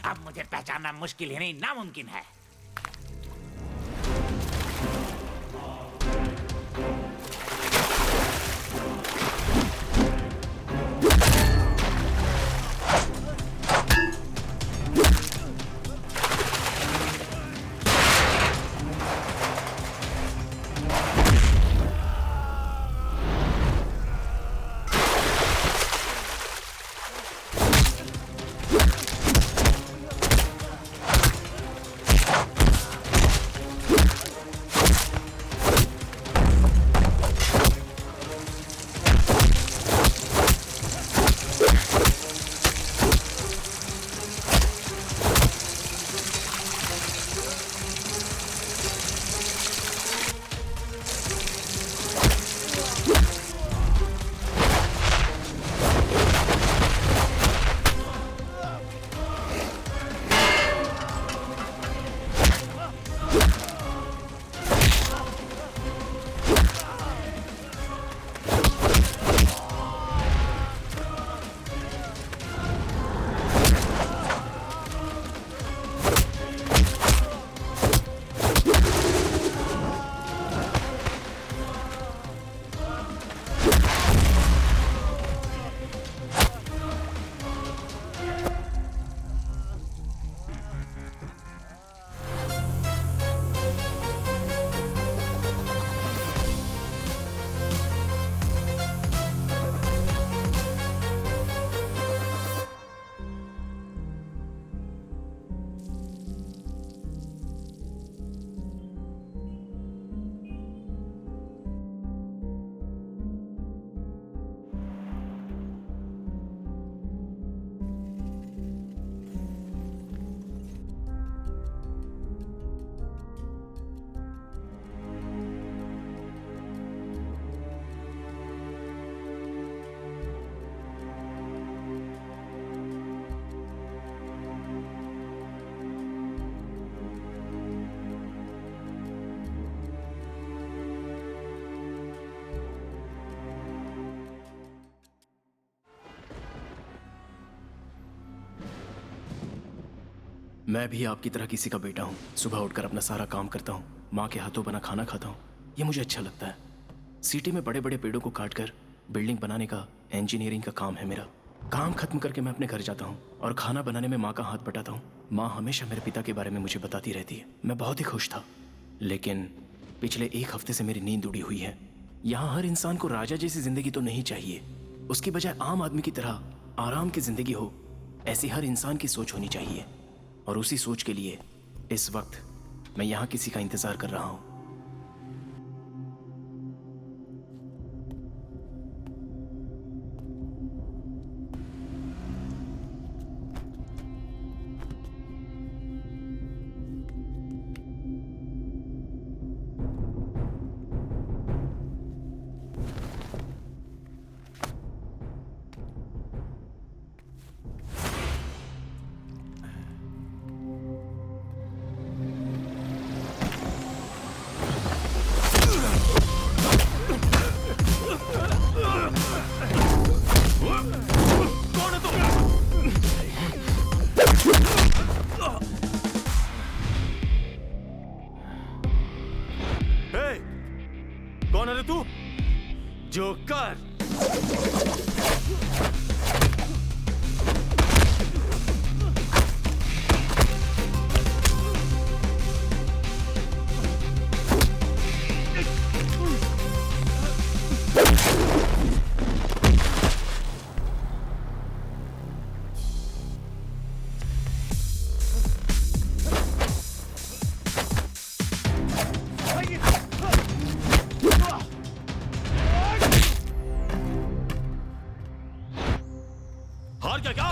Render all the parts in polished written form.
अब मुझे पहचानना मुश्किल ही नहीं नामुमकिन है। मैं भी आपकी तरह किसी का बेटा हूँ। सुबह उठकर अपना सारा काम करता हूँ, माँ के हाथों बना खाना खाता हूँ। ये मुझे अच्छा लगता है। सिटी में बड़े बड़े पेड़ों को काटकर बिल्डिंग बनाने का इंजीनियरिंग का काम है मेरा। काम खत्म करके मैं अपने घर जाता हूँ और खाना बनाने में माँ का हाथ बटाता हूँ। माँ हमेशा मेरे पिता के बारे में मुझे बताती रहती है। मैं बहुत ही खुश था, लेकिन पिछले एक हफ्ते से मेरी नींद उड़ी हुई है। यहाँ हर इंसान को राजा जैसी जिंदगी तो नहीं चाहिए, उसकी बजाय आम आदमी की तरह आराम की जिंदगी हो, ऐसी हर इंसान की सोच होनी चाहिए। और उसी सोच के लिए इस वक्त मैं यहाँ किसी का इंतजार कर रहा हूँ। कौन है रे तू? जोकर! हार गया क्या?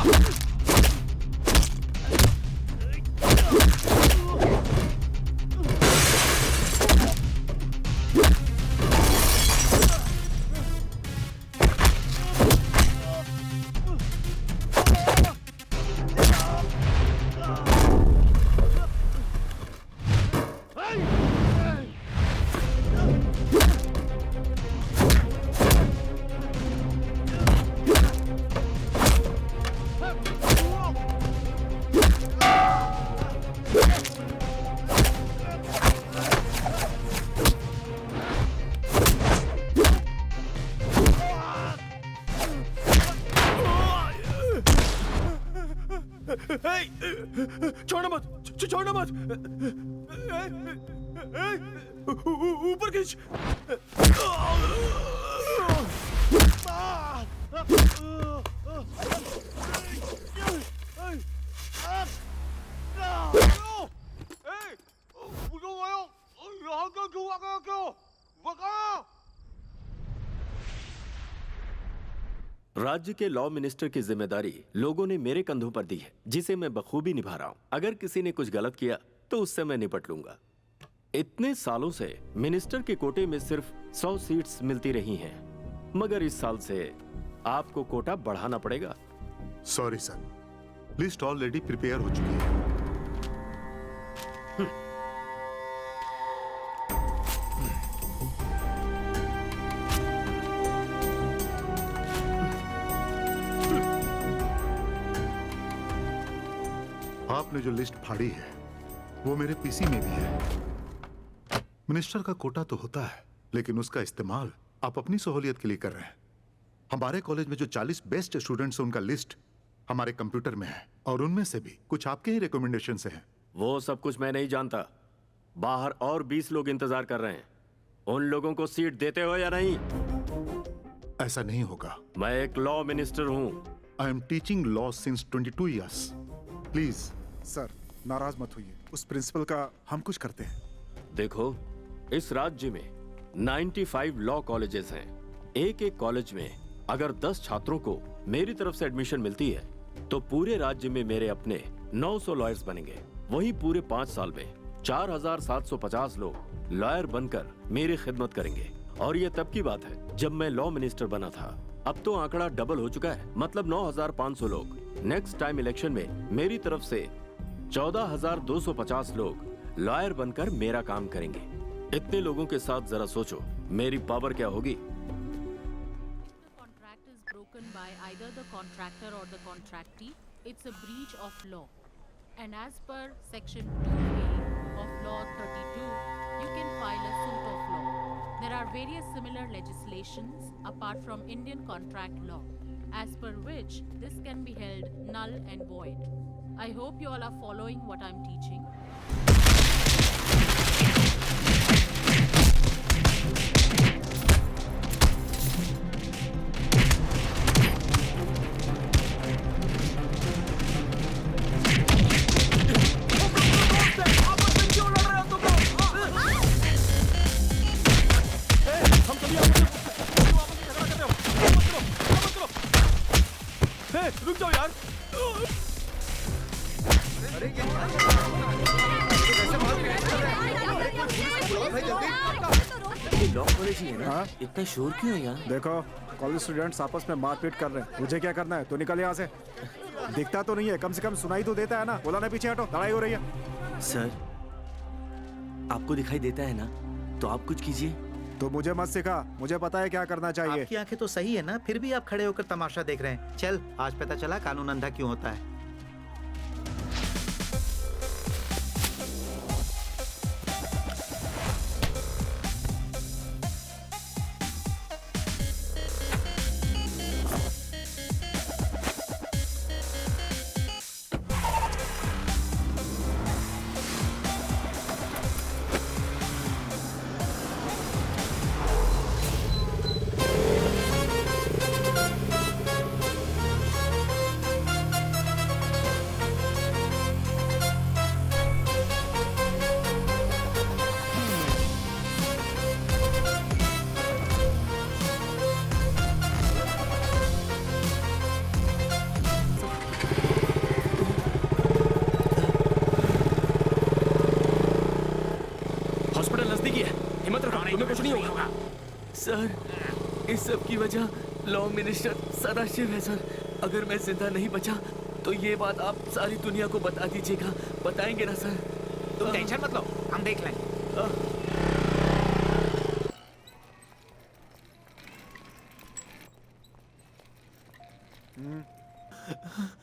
छोड़ना मत, छोड़ना मत। ऊपर खींच। राज्य के लॉ मिनिस्टर की जिम्मेदारी लोगों ने मेरे कंधों पर दी है, जिसे मैं बखूबी निभा रहा हूं। अगर किसी ने कुछ गलत किया तो उससे मैं निपट लूंगा। इतने सालों से मिनिस्टर के कोटे में सिर्फ 100 सीट्स मिलती रही हैं, मगर इस साल से आपको कोटा बढ़ाना पड़ेगा। Sorry sir, list already prepare हो चुकी है। आपने जो लिस्ट फाड़ी है वो मेरे पीसी में भी है। मिनिस्टर का कोटा तो होता है, लेकिन उसका इस्तेमाल आप अपनी सहूलियत के लिए कर रहे हैं। हमारे कॉलेज में जो 40 बेस्ट स्टूडेंट्स हैं उनका लिस्ट हमारे कंप्यूटर में है, और उनमें से भी कुछ आपके ही रिकमेंडेशन से हैं। वो सब कुछ मैं नहीं जानता। बाहर और 20 लोग इंतजार कर रहे हैं। उन लोगों को सीट देते हो या नहीं? ऐसा नहीं होगा। मैं एक लॉ मिनिस्टर हूं। I am teaching law since 22 years. Please sir, नाराज मत होइए, उस प्रिंसिपल का हम कुछ करते हैं। देखो, इस राज्य में 95 लॉ कॉलेजेस हैं। एक एक कॉलेज में अगर 10 छात्रों को मेरी तरफ से एडमिशन मिलती है तो पूरे राज्य में मेरे अपने 900 लॉयर्स बनेंगे। वही पूरे 5 साल में 4750 लोग लॉयर बनकर मेरी खिदमत करेंगे। और ये तब की बात है जब मैं लॉ मिनिस्टर बना था। अब तो आंकड़ा डबल हो चुका है, मतलब 9500 लोग। नेक्स्ट टाइम इलेक्शन में मेरी तरफ से 14250 लोग लॉयर बनकर मेरा काम करेंगे। इतने लोगों के साथ जरा सोचो मेरी पावर क्या होगी। Contract is broken by either the contractor or the contractee, it's a breach of law. And as per section 2A of law 32, you can file a suit of law. There are various similar legislations apart from Indian contract law, as per which this can be held null and void. I hope you all are following what I'm teaching. रुक जाओ यार। Law college ही है ना? हाँ? इतना शोर क्यों है यहाँ? देखो, कॉलेज स्टूडेंट्स आपस में मारपीट कर रहे हैं। मुझे क्या करना है? तो निकल यहाँ से। दिखता तो नहीं है, कम से कम सुनाई तो देता है ना। बोला ना, पीछे हटो, लड़ाई हो रही है। सर, आपको दिखाई देता है ना, तो आप कुछ कीजिए। तो मुझे मत सिखा, मुझे पता है क्या करना चाहिए। आपकी आंखें तो सही है ना, फिर भी आप खड़े होकर तमाशा देख रहे हैं। चल, आज पता चला कानून अंधा क्यों होता है। सर, इस सब की वजह लॉ मिनिस्टर सदाशिव है सर। अगर मैं जिंदा नहीं बचा तो ये बात आप सारी दुनिया को बता दीजिएगा। बताएंगे ना सर? तुम टेंशन मत लो, हम देख लेंगे।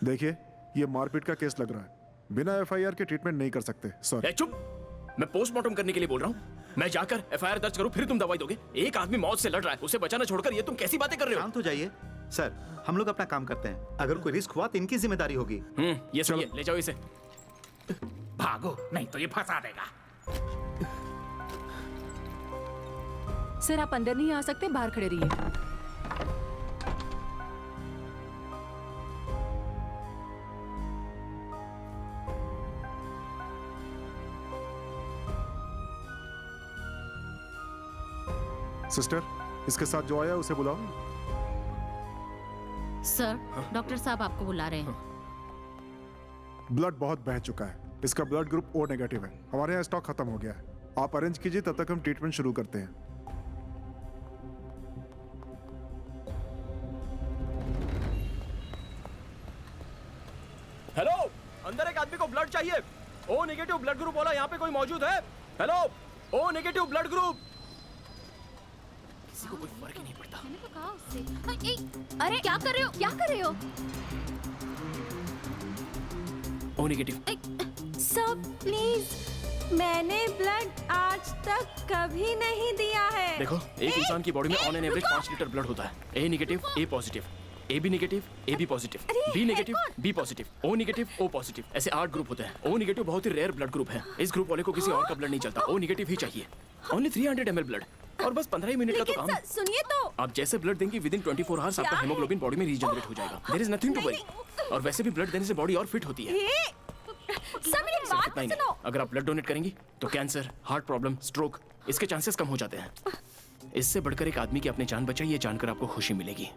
देखिए, ये मारपीट का केस लग रहा है। बिना एफआईआर के ट्रीटमेंट नहीं कर सकते। सॉरी। चुप! मैं पोस्टमार्टम करने के लिए बोल रहा हूँ। मैं जाकर एफआईआर दर्ज करूँ, फिर तुम दवाई दोगे? एक आदमी मौत से लड़ रहा है, उसे बचाना छोड़कर ये तुम कैसी बातें कर रहे हो? शांत हो जाइए। सर हम लोग अपना काम करते हैं, अगर कोई रिस्क हुआ तो इनकी जिम्मेदारी होगी। ये सही है, ले जाओ इसे। भागो नहीं तो ये फंसा देगा। सर आप अंदर नहीं आ सकते, बाहर खड़े रहिए। सिस्टर, इसके साथ जो आया उसे बुलाओ। सर, डॉक्टर साहब आपको बुला रहे हैं। ब्लड बहुत बह चुका है, इसका ब्लड ग्रुप ओ नेगेटिव है। हमारे यहाँ स्टॉक खत्म हो गया है, आप अरेंज कीजिए, तब तक हम ट्रीटमेंट शुरू करते हैं। हेलो, अंदर एक आदमी को ब्लड चाहिए। ओ नेगेटिव ब्लड ग्रुप वाला यहाँ पे कोई मौजूद है? Hello, O negative blood group. किसी को कोई फर्क ही नहीं पड़ता। मैंने तो कहा उससे। अरे क्या कर रहे हो? क्या कर रहे हो? O negative. सर प्लीज, मैंने ब्लड आज तक कभी नहीं दिया है। देखो, एक इंसान की बॉडी में on an average 5 litre blood होता है। A negative, A positive, A B negative, A B positive, B negative, B positive, O negative, O positive, ऐसे 8 ग्रुप होते हैं। ओ नेगेटिव बहुत ही रेयर ब्लड ग्रुप है। इस ग्रुप वाले को किसी और का ब्लड नहीं चलता, ओ नेगेटिव ही चाहिए। ओनली 300 ml ब्लड और बस 15 ही मिनट का तो काम है। सुनिए तो, आप जैसे ब्लड देंगे विदिन 24 आवर्स आपका हेमोग्लोबिन बॉडी में रीजनरेट हो जाएगा। There is nothing to worry. और वैसे भी ब्लड देने से बॉडी और फिट होती है। सर मेरी सिर्फ बात इतना ही सुनो। नहीं, अगर आप ब्लड डोनेट करेंगी तो कैंसर, हार्ट प्रॉब्लम, स्ट्रोक इसके चांसेस कम हो जाते हैं। इससे बढ़कर एक आदमी की अपनी जान बचाई, ये जानकर आपको खुशी मिलेगी।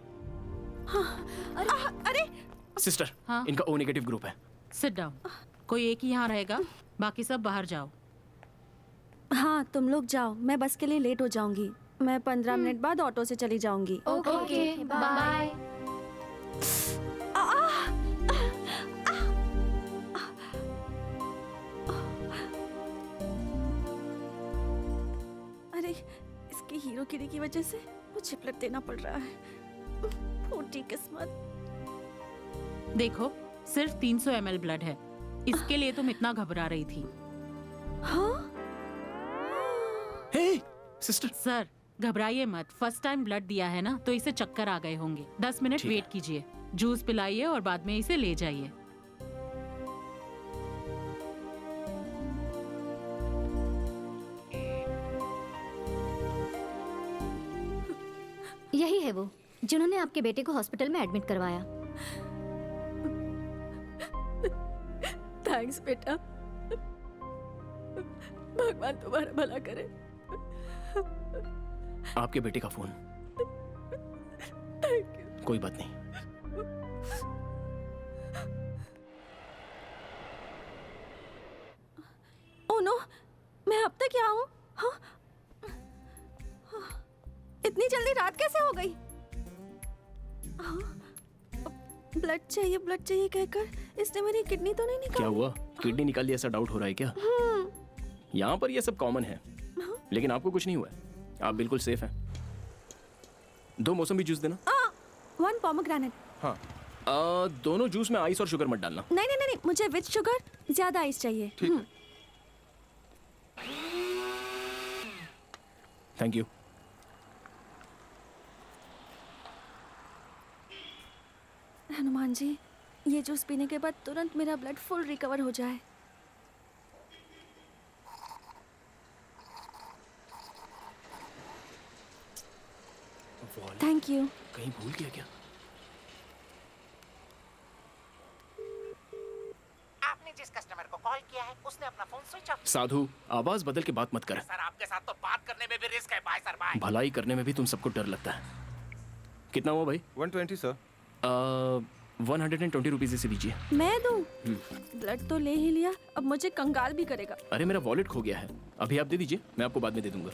अरे सिस्टर, हाँ? इनका ओ नेगेटिव ग्रुप है। Sit down. कोई एक ही यहाँ रहेगा, बाकी सब बाहर जाओ। हाँ तुम लोग जाओ, मैं बस के लिए लेट हो जाऊंगी। मैं 15 मिनट बाद ऑटो से चली जाऊंगी। Okay, bye. अरे इसकी हीरोगिरी की वजह से मुझे ब्लड देना पड़ रहा है। फूटी किस्मत। देखो, सिर्फ 300 ml ब्लड है। इसके लिए तुम इतना घबरा रही थी। हाँ? हे सिस्टर, सर, घबराइए मत। फर्स्ट टाइम ब्लड दिया है ना, तो इसे चक्कर आ गए होंगे। 10 मिनट ठीक है। वेट कीजिए, जूस पिलाइए और बाद में इसे ले जाइए। यही है वो जिन्होंने आपके बेटे को हॉस्पिटल में एडमिट करवाया। थैंक्स बेटा, भगवान तुम्हारा भला करे। आपके बेटे का फोन। Thank you. कोई बात नहीं। ओह नो, मैं अब तक क्या हूँ? हाँ? इतनी जल्दी रात कैसे हो गई? ब्लड चाहिए, ब्लड चाहिए कहकर इसने मेरी किडनी तो नहीं निकाली? क्या हुआ, किडनी निकाली ऐसा डाउट हो रहा है क्या? यहाँ पर ये सब कॉमन है, लेकिन आपको कुछ नहीं हुआ है। आप बिल्कुल सेफ हैं। 2 मौसमी जूस देना। 1 पोमोग्रेनेट। हाँ, दोनों जूस में आइस और शुगर मत डालना। नहीं नहीं नहीं, मुझे विद शुगर, ज्यादा आइस चाहिए। ठीक है। Thank you. हनुमान जी, ये जूस पीने के बाद तुरंत मेरा ब्लड फुल रिकवर हो जाए। Thank you. कहीं भूल गया क्या? आपने जिस कस्टमर को कॉल किया है उसने अपना फोन स्विच ऑफ। साधु, आवाज बदल के बात मत कर। सर आपके साथ तो बात करने में भी रिस्क है भाई। सर भाई, भलाई करने में भी तुम सबको डर लगता है। कितना हुआ भाई? 120 सर। 120 रुपीज इसे दीजिए। मैं दूं? ब्लड तो ले ही लिया, अब मुझे कंगाल भी करेगा। अरे मेरा वॉलेट खो गया है, अभी आप दे दीजिए, मैं आपको बाद में दे दूंगा।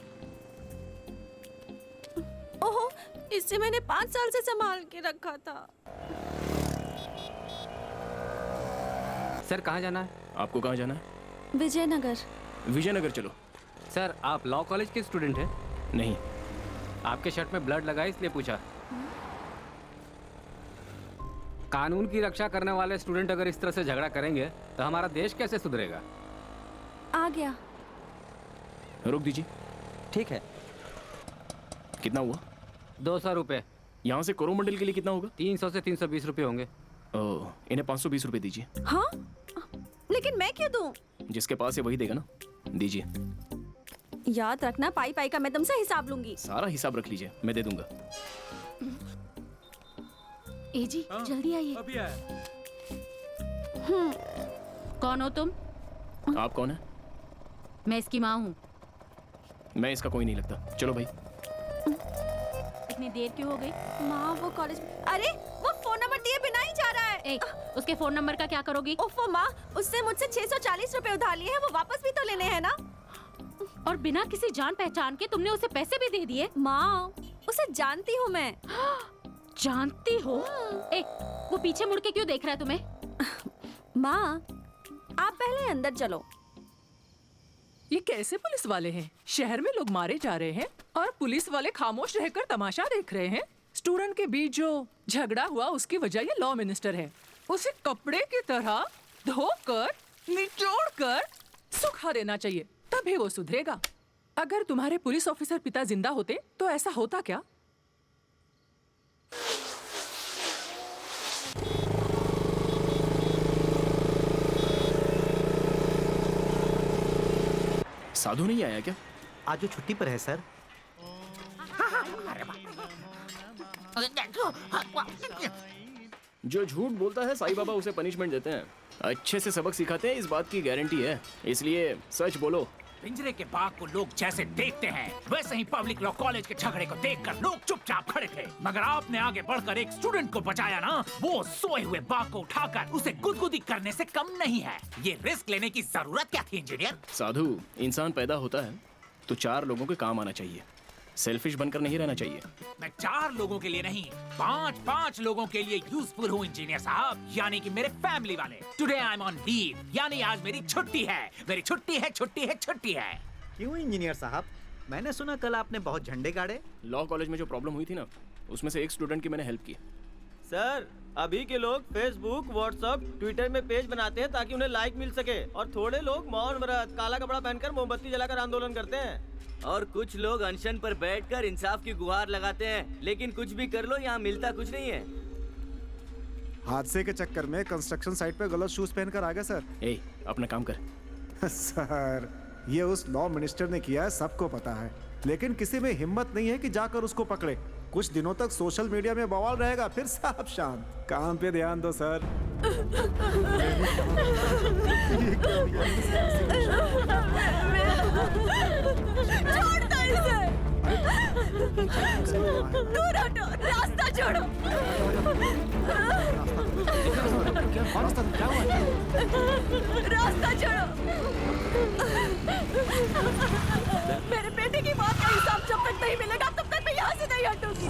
ओहो, इससे मैंने 5 साल से संभाल के रखा था। सर कहाँ जाना है? आपको कहाँ जाना है? विजयनगर। विजयनगर चलो। सर आप लॉ कॉलेज के स्टूडेंट हैं? नहीं। आपके शर्ट में ब्लड लगा है इसलिए पूछा। कानून की रक्षा करने वाले स्टूडेंट अगर इस तरह से झगड़ा करेंगे तो हमारा देश कैसे सुधरेगा? आ गया। रोक दीजिए। ठीक है। कितना हुआ? 200 रुपये। यहाँ से कोरोमंडल के लिए कितना होगा? 300 से 320 रुपए होंगे। ओह, इन्हें 520 रुपए दीजिए। हाँ, लेकिन मैं क्यों दूं? जिसके पास है वही देगा ना, दीजिए। याद रखना, पाई पाई का मैं तुमसे हिसाब लूंगी। सारा हिसाब रख लीजिए, मैं दे दूंगा। ए जी, जल्दी आइए। अभी आया। कौन हो तुम? आप कौन है? मैं इसकी माँ हूँ। मैं इसका कोई नहीं लगता। चलो भाई। इतनी देर क्यों हो गई? माँ वो कॉलेज, अरे वो फोन नंबर दिए बिना ही जा रहा है। ए, उसके फोन नंबर का क्या करोगी? ओफो माँ, उससे मुझसे 640 रुपए उधार लिए हैं, वो वापस भी तो लेने हैं ना। और बिना किसी जान पहचान के तुमने उसे पैसे भी दे दिए? माँ, उसे जानती हूँ मैं। जानती हो? ए, वो पीछे मुड़ के क्यों देख रहा है तुम्हें? माँ, आप पहले अंदर चलो। ये कैसे पुलिस वाले हैं? शहर में लोग मारे जा रहे हैं और पुलिस वाले खामोश रहकर तमाशा देख रहे हैं। स्टूडेंट के बीच जो झगड़ा हुआ उसकी वजह ये लॉ मिनिस्टर है। उसे कपड़े की तरह धोकर, निचोड़कर सुखा देना चाहिए, तभी वो सुधरेगा। अगर तुम्हारे पुलिस ऑफिसर पिता जिंदा होते तो ऐसा होता क्या? साधु नहीं आया क्या? आज वो छुट्टी पर है सर। जो झूठ बोलता है साईं बाबा उसे पनिशमेंट देते हैं। अच्छे से सबक सिखाते हैं, इस बात की गारंटी है। इसलिए सच बोलो। पिंजरे के बाघ को लोग जैसे देखते हैं, वैसे ही पब्लिक लॉ कॉलेज के झगड़े को देखकर लोग चुपचाप खड़े थे, मगर आपने आगे बढ़कर एक स्टूडेंट को बचाया ना। वो सोए हुए बाघ को उठाकर उसे गुदगुदी करने से कम नहीं है। ये रिस्क लेने की जरूरत क्या थी इंजीनियर? साधु, इंसान पैदा होता है तो 4 लोगों के काम आना चाहिए, सेल्फिश बनकर नहीं रहना चाहिए। मैं 4 लोगों के लिए नहीं, 5 लोगों के लिए यूजफुल हूँ इंजीनियर साहब, यानी कि मेरे फैमिली वाले। Today I am on leave, यानी आज मेरी छुट्टी है। मेरी छुट्टी है, छुट्टी है, छुट्टी है। क्यों इंजीनियर साहब? मैंने सुना कल आपने बहुत झंडे गाड़े। लॉ कॉलेज में जो प्रॉब्लम हुई थी ना, उसमें से एक स्टूडेंट की मैंने हेल्प की। सर, अभी के लोग फेसबुक, व्हाट्सएप, ट्विटर में पेज बनाते हैं ताकि उन्हें लाइक मिल सके, और थोड़े लोग मौन व्रत, काला कपड़ा पहनकर मोमबत्ती जलाकर आंदोलन करते हैं, और कुछ लोग अनशन पर बैठकर इंसाफ की गुहार लगाते हैं। लेकिन कुछ भी कर लो, यहाँ मिलता कुछ नहीं है। हादसे के चक्कर में कंस्ट्रक्शन साइट पे गलत शूज पहनकर आ गए सर। ए, अपना काम कर। सर, ये उस लॉ मिनिस्टर ने किया है, सबको पता है, लेकिन किसी में हिम्मत नहीं है कि जाकर उसको पकड़े। कुछ दिनों तक सोशल मीडिया में बवाल रहेगा, फिर सब शांत। काम पे ध्यान दो सर। छोड़ दो इसे। दूर हटो, रास्ता छोड़ो। रास्ता छोड़ो। मेरे बेटे की मौत का हिसाब जब तक नहीं मिलेगा तब तक मैं यहाँ से नहीं हटूंगी।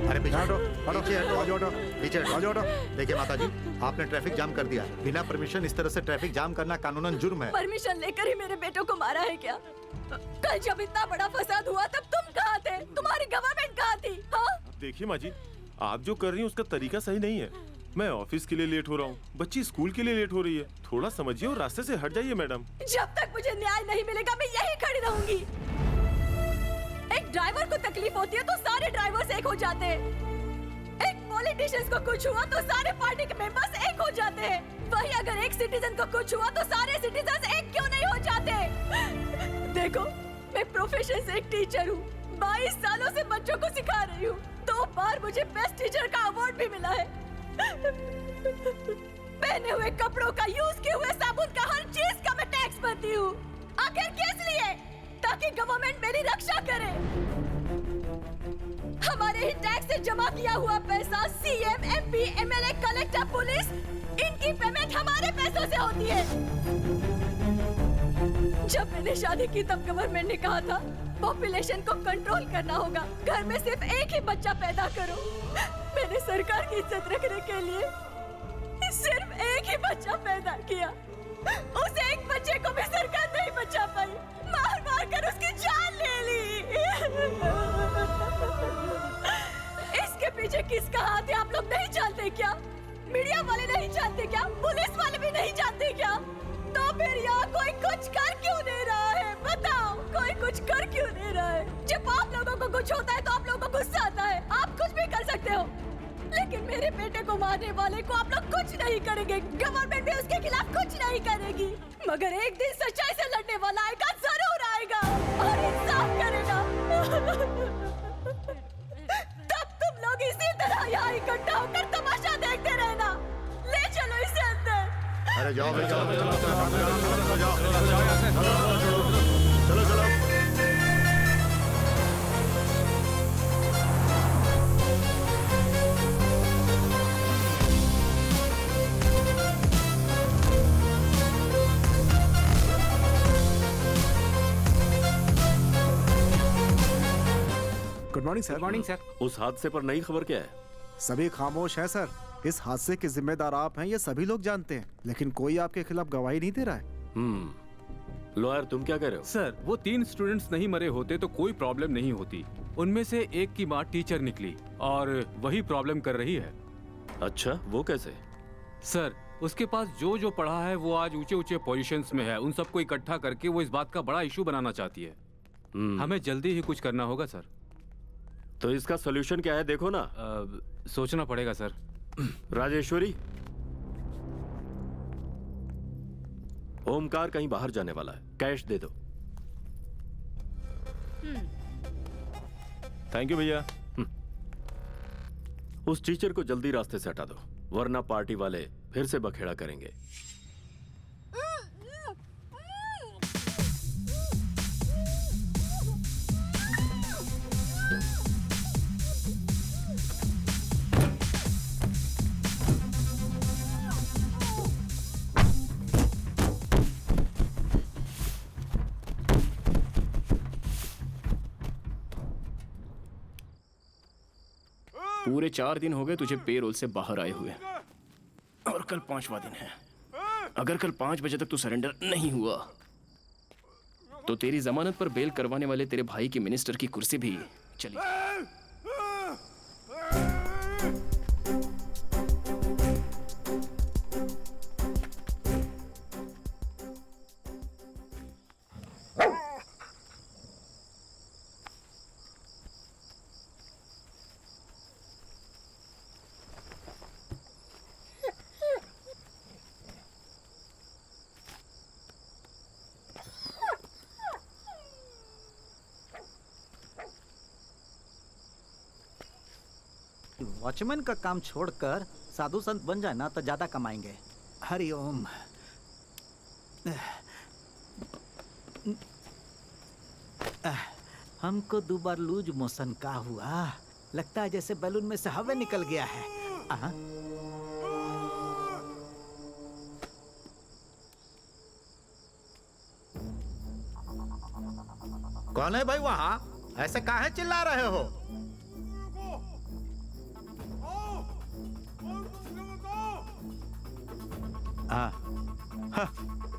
अरे पीछे हटो, हटो, पीछे हटो, आजो हटो, पीछे हटो। आजो हटो। देखिए माता जी, आपने ट्रैफिक जाम कर दिया। बिना परमिशन इस तरह से ट्रैफिक जाम करना कानूनन जुर्म है। परमिशन लेकर ही मेरे बेटों को मारा है क्या? कल जब इतना बड़ा फसाद हुआ तब तुम कहाँ थे? तुम्हारी गवर्नमेंट कहाँ थी? हाँ? देखिए माँ जी, आप जो कर रही हैं उसका तरीका सही नहीं है। मैं ऑफिस के लिए लेट हो रहा हूँ, बच्ची स्कूल के लिए लेट हो रही है। थोड़ा समझिए और रास्ते से हट जाइए मैडम। जब तक मुझे न्याय नहीं मिलेगा मैं यहीं खड़ी रहूंगी। एक ड्राइवर को तकलीफ होती है तो सारे ड्राइवर्स एक हो जाते हैं। एक पॉलिटिशियंस को कुछ हुआ तो सारे पार्टी के मेंबर्स एक हो जाते हैं। वही अगर एक सिटीजन को कुछ हुआ तो सारे सिटीजन एक क्यों नहीं हो जाते? देखो, मैं प्रोफेशन से एक टीचर हूँ। 22 सालों से बच्चों को सिखा रही हूँ। 2 बार मुझे बेस्ट टीचर का अवार्ड भी मिला है। पहने हुए कपड़ों का, यूज किए हुए साबुन का, हर चीज का मैं टैक्स भरती हूँ। आखिर किस लिए? ताकि गवर्नमेंट मेरी रक्षा करे। हमारे ही टैक्स से जमा किया हुआ पैसा CM, MP, MLA, collector, police, इनकी पेमेंट हमारे पैसों से होती है। जब मैंने शादी की तब गवर्नमेंट ने कहा था पॉपुलेशन को कंट्रोल करना होगा, घर में सिर्फ एक ही बच्चा पैदा करो। मैंने सरकार की इज्जत रखने के लिए सिर्फ एक ही बच्चा पैदा किया। उस एक बच्चे को भी सरकार नहीं बचा पाई, मार मार कर उसकी जान ले ली। इसके पीछे किसका हाथ है आप लोग नहीं जानते क्या? मीडिया वाले नहीं जानते क्या? पुलिस वाले मगर एक दिन सच्चाई से लड़ने वाला आएगा, जरूर आएगा और इंसाफ करेगा। तब तुम लोग इसी तरह यहाँ इकट्ठा होकर तमाशा देखते रहना। ले चलो इसे अंदर। अरे जाओ भाई, जाओ चलो good morning sir. Good morning sir. उस हादसे पर नई खबर क्या है? सभी खामोश हैं सर। इस हादसे के जिम्मेदार आप हैं, ये सभी लोग जानते हैं, लेकिन कोई आपके खिलाफ गवाही नहीं दे रहा है। लॉयर तुम क्या कह रहे हो? सर वो 3 स्टूडेंट्स नहीं मरे होते तो कोई प्रॉब्लम नहीं होती। उनमें से एक की माँ टीचर निकली और वही प्रॉब्लम कर रही है। अच्छा, वो कैसे? सर उसके पास जो जो पढ़ा है वो आज ऊंचे ऊंचे पोजीशंस में है। उन सबको इकट्ठा करके वो इस बात का बड़ा इशू बनाना चाहती है। हमें जल्दी ही कुछ करना होगा सर। तो इसका सोल्यूशन क्या है देखो ना। सोचना पड़ेगा सर। राजेश्वरी, ओमकार कहीं बाहर जाने वाला है, कैश दे दो। थैंक यू भैया। उस टीचर को जल्दी रास्ते से हटा दो, वरना पार्टी वाले फिर से बखेड़ा करेंगे। पूरे 4 दिन हो गए तुझे पेरोल से बाहर आए हुए, और कल 5वां दिन है। अगर कल 5 बजे तक तू सरेंडर नहीं हुआ तो तेरी जमानत पर बेल करवाने वाले तेरे भाई की मिनिस्टर की कुर्सी भी चली जाएगी। वॉचमैन का काम छोड़कर साधु संत बन जाए ना तो ज्यादा कमाएंगे। हरिओम। हमको 2 बार लूज मोशन का हुआ, लगता है जैसे बैलून में से हवा निकल गया है। कौन है भाई वहाँ? ऐसे काहे चिल्ला रहे हो?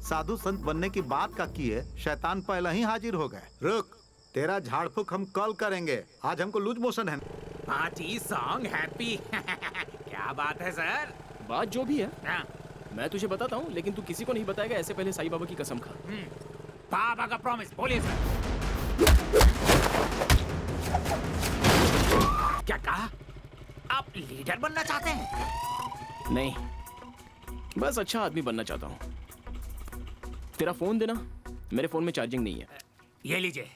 साधु संत बनने की बात का की है, शैतान पहले ही हाजिर हो गए। रुक, तेरा झाड़ फूक हम कल करेंगे। आज हमको लूज मोशन है। Party song happy. क्या बात है सर? बात जो भी है मैं तुझे बताता हूँ, लेकिन तू किसी को नहीं बताएगा। ऐसे पहले साईं बाबा की कसम खा। बाबा का प्रॉमिस। बोलिए सर। क्या कहा? आप लीडर बनना चाहते हैं? नहीं, बस अच्छा आदमी बनना चाहता हूँ। तेरा फोन देना, मेरे फोन में चार्जिंग नहीं है। ये लीजिए।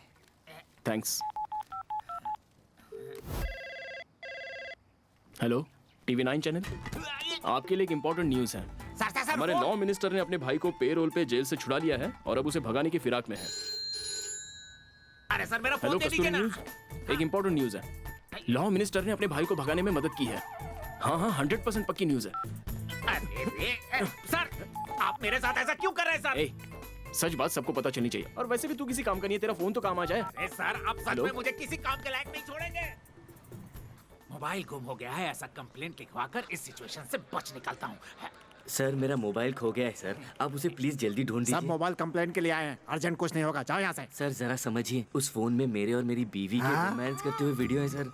थैंक्स। Hello, TV 9 channel. आपके लिए एक इंपॉर्टेंट न्यूज है। सर, हमारे लॉ मिनिस्टर ने अपने भाई को पेरोल पे जेल से छुड़ा लिया है और अब उसे भगाने की फिराक में है। अरे सर, मेरा हेलो फोन दे कस्तूरी दीजिए न्यूज, ना। एक इंपॉर्टेंट न्यूज है। लॉ मिनिस्टर ने अपने भाई को भगाने में मदद की है। हाँ, 100% पक्की न्यूज है। अरे सर, आप मेरे साथ ऐसा क्यों कर रहे हैं सर? सच बात सबको पता चलनी चाहिए। और वैसे भी तू किसी काम का नहीं है, तेरा फोन तो काम आ जाए। अरे सर, आप सच में मुझे किसी काम के लायक नहीं छोड़ेंगे। मोबाइल गुम हो गया है, ऐसा कंप्लेंट लिखवाकर इस सिचुएशन से बच निकलता हूँ। सर मेरा मोबाइल खो गया है सर, आप उसे प्लीज जल्दी ढूंढ दीजिए। सब मोबाइल कंप्लेंट के लिए आए हैं, अर्जेंट कुछ नहीं होगा, जाओ यहाँ से। सर जरा समझिए, उस फोन में मेरे और मेरी बीवी के रोमांस करते हुए वीडियो है सर।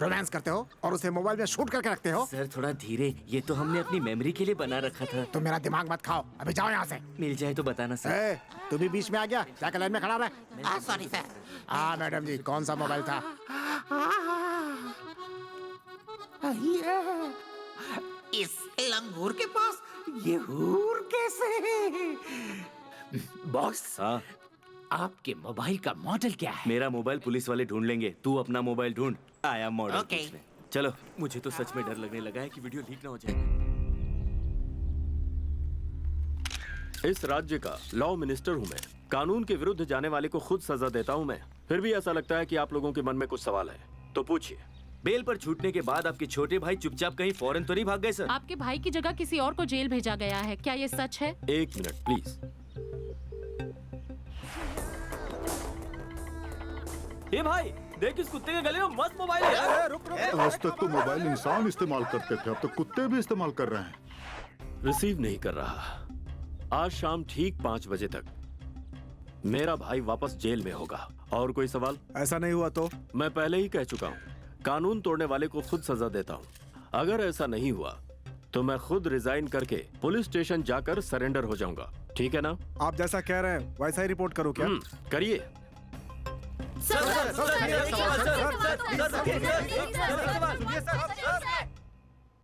रोमांस करते हो और उसे मोबाइल में शूट करके रखते हो? सर थोड़ा धीरे, ये तो हमने अपनी मेमोरी के लिए बना रखा था। तुम मेरा दिमाग मत खाओ, अभी जाओ यहाँ से। मिल जाए तो बताना सर। तू भी बीच में आ गया, जाकर लाइन में खड़ा रहे। Sorry sir. हाँ मैडम जी, कौन सा मोबाइल था? इस लंगूर के पास ये हूर कैसे? बॉस, हाँ आपके मोबाइल का मॉडल क्या है? मेरा मोबाइल पुलिस वाले ढूंढ लेंगे, तू अपना मोबाइल ढूंढ। आया मॉडल ओके। पूछने। चलो, मुझे तो सच में डर लगने लगा है कि वीडियो लीक ना हो जाए। इस राज्य का लॉ मिनिस्टर हूँ मैं। कानून के विरुद्ध जाने वाले को खुद सजा देता हूँ मैं। फिर भी ऐसा लगता है कि आप लोगों के मन में कुछ सवाल है, तो पूछिए। बेल पर छूटने के बाद आपके छोटे भाई चुपचाप कहीं फॉरेन तो नहीं भाग गए सर? आपके भाई की जगह किसी और को जेल भेजा गया है, क्या ये सच है? एक मिनट प्लीज। ये भाई देख, इस कुत्ते के गले में मस्त मोबाइल है यार। आज तक तो मोबाइल इंसान इस्तेमाल करते थे, अब तो कुत्ते भी इस्तेमाल कर रहे हैं। रिसीव नहीं कर रहा। आज शाम ठीक 5 बजे तक मेरा भाई वापस जेल में होगा। और कोई सवाल? ऐसा नहीं हुआ तो? मैं पहले ही कह चुका हूँ, कानून तोड़ने वाले को खुद सजा देता हूँ। अगर ऐसा नहीं हुआ तो मैं खुद रिजाइन करके पुलिस स्टेशन जाकर सरेंडर हो जाऊंगा, ठीक है ना? आप जैसा कह रहे हैं वैसा ही रिपोर्ट करो क्या? करिए।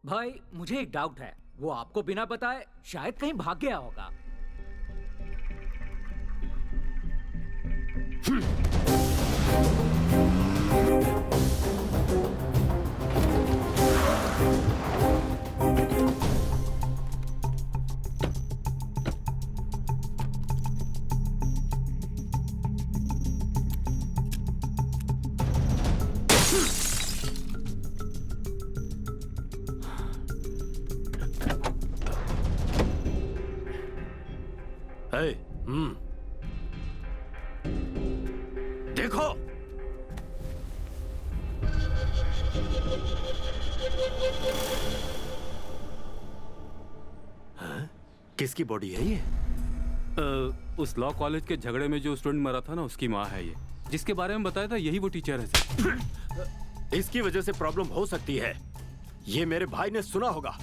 भाई मुझे एक डाउट है, वो आपको बिना बताए शायद कहीं भाग गया होगा। हे, देखो, हाँ? किसकी बॉडी है ये? उस लॉ कॉलेज के झगड़े में जो स्टूडेंट मरा था ना, उसकी माँ है ये। जिसके बारे में बताया था यही वो टीचर है सर। इसकी वजह से प्रॉब्लम हो सकती है। ये मेरे भाई ने सुना होगा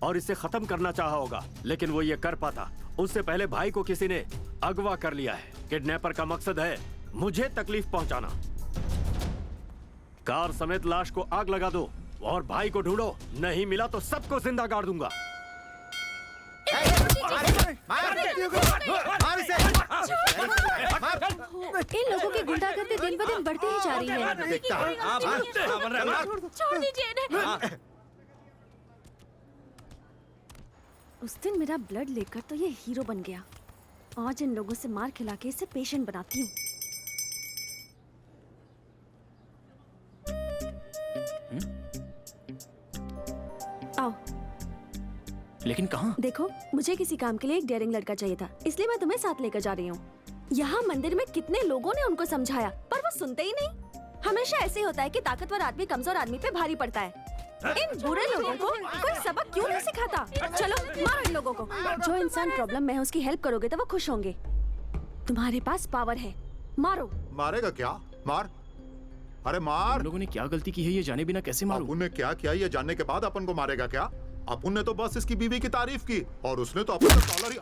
और इसे खत्म करना चाहा होगा, लेकिन वो ये कर पाता उससे पहले भाई को किसी ने अगवा कर लिया है। किडनैपर का मकसद है मुझे तकलीफ पहुंचाना। कार समेत लाश को आग लगा दो और भाई को ढूंढो, नहीं मिला तो सबको जिंदा गाड़ दूंगा। इन लोगों की गुंडागर्दी दिन ब दिन बढ़ती ही जा रही है। छोड़ दीजिए इन्हें। उस दिन मेरा ब्लड लेकर तो ये हीरो बन गया। आज इन लोगों से मार खिला के इसे पेशेंट बनाती हूँ। आओ। लेकिन कहाँ? देखो, मुझे किसी काम के लिए एक डेयरिंग लड़का चाहिए था, इसलिए मैं तुम्हें साथ लेकर जा रही हूँ। यहाँ मंदिर में कितने लोगों ने उनको समझाया, पर वो सुनते ही नहीं। हमेशा ऐसे होता है कि ताकतवर आदमी कमजोर आदमी पे भारी पड़ता है। इन बुरे लोगों को कोई सबक क्यों नहीं सिखाता? चलो मारो इन लोगों को। जो इंसान प्रॉब्लम में है उसकी हेल्प करोगे तो वो खुश होंगे। तुम्हारे पास पावर है, मारो। मारेगा क्या? मार, अरे मार। लोगों ने क्या गलती की है ये जाने बिना कैसे मारूं? अपुन ने क्या किया ये जानने के बाद अपन को मारेगा क्या? अपुन ने तो बस इसकी बीवी की तारीफ की और उसने तो अपना कॉलर ही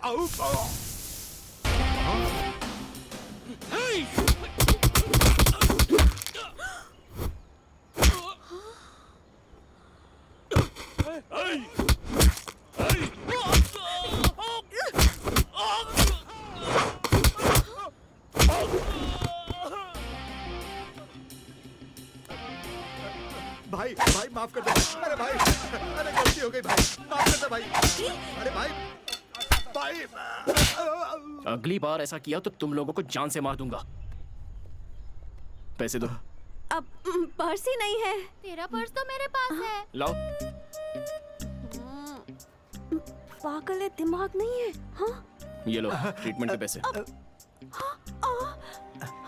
भाई भाई माफ कर दे। अरे भाई, अरे गलती हो गई भाई, माफ कर दे भाई। अरे भाई भाई, अगली बार ऐसा किया तो तुम लोगों को जान से मार दूंगा। पैसे दो। अब पर्स ही नहीं है। तेरा पर्स तो मेरे पास है। लाओ। पागल है, दिमाग नहीं है। हाँ? ये लो ट्रीटमेंट के पैसे।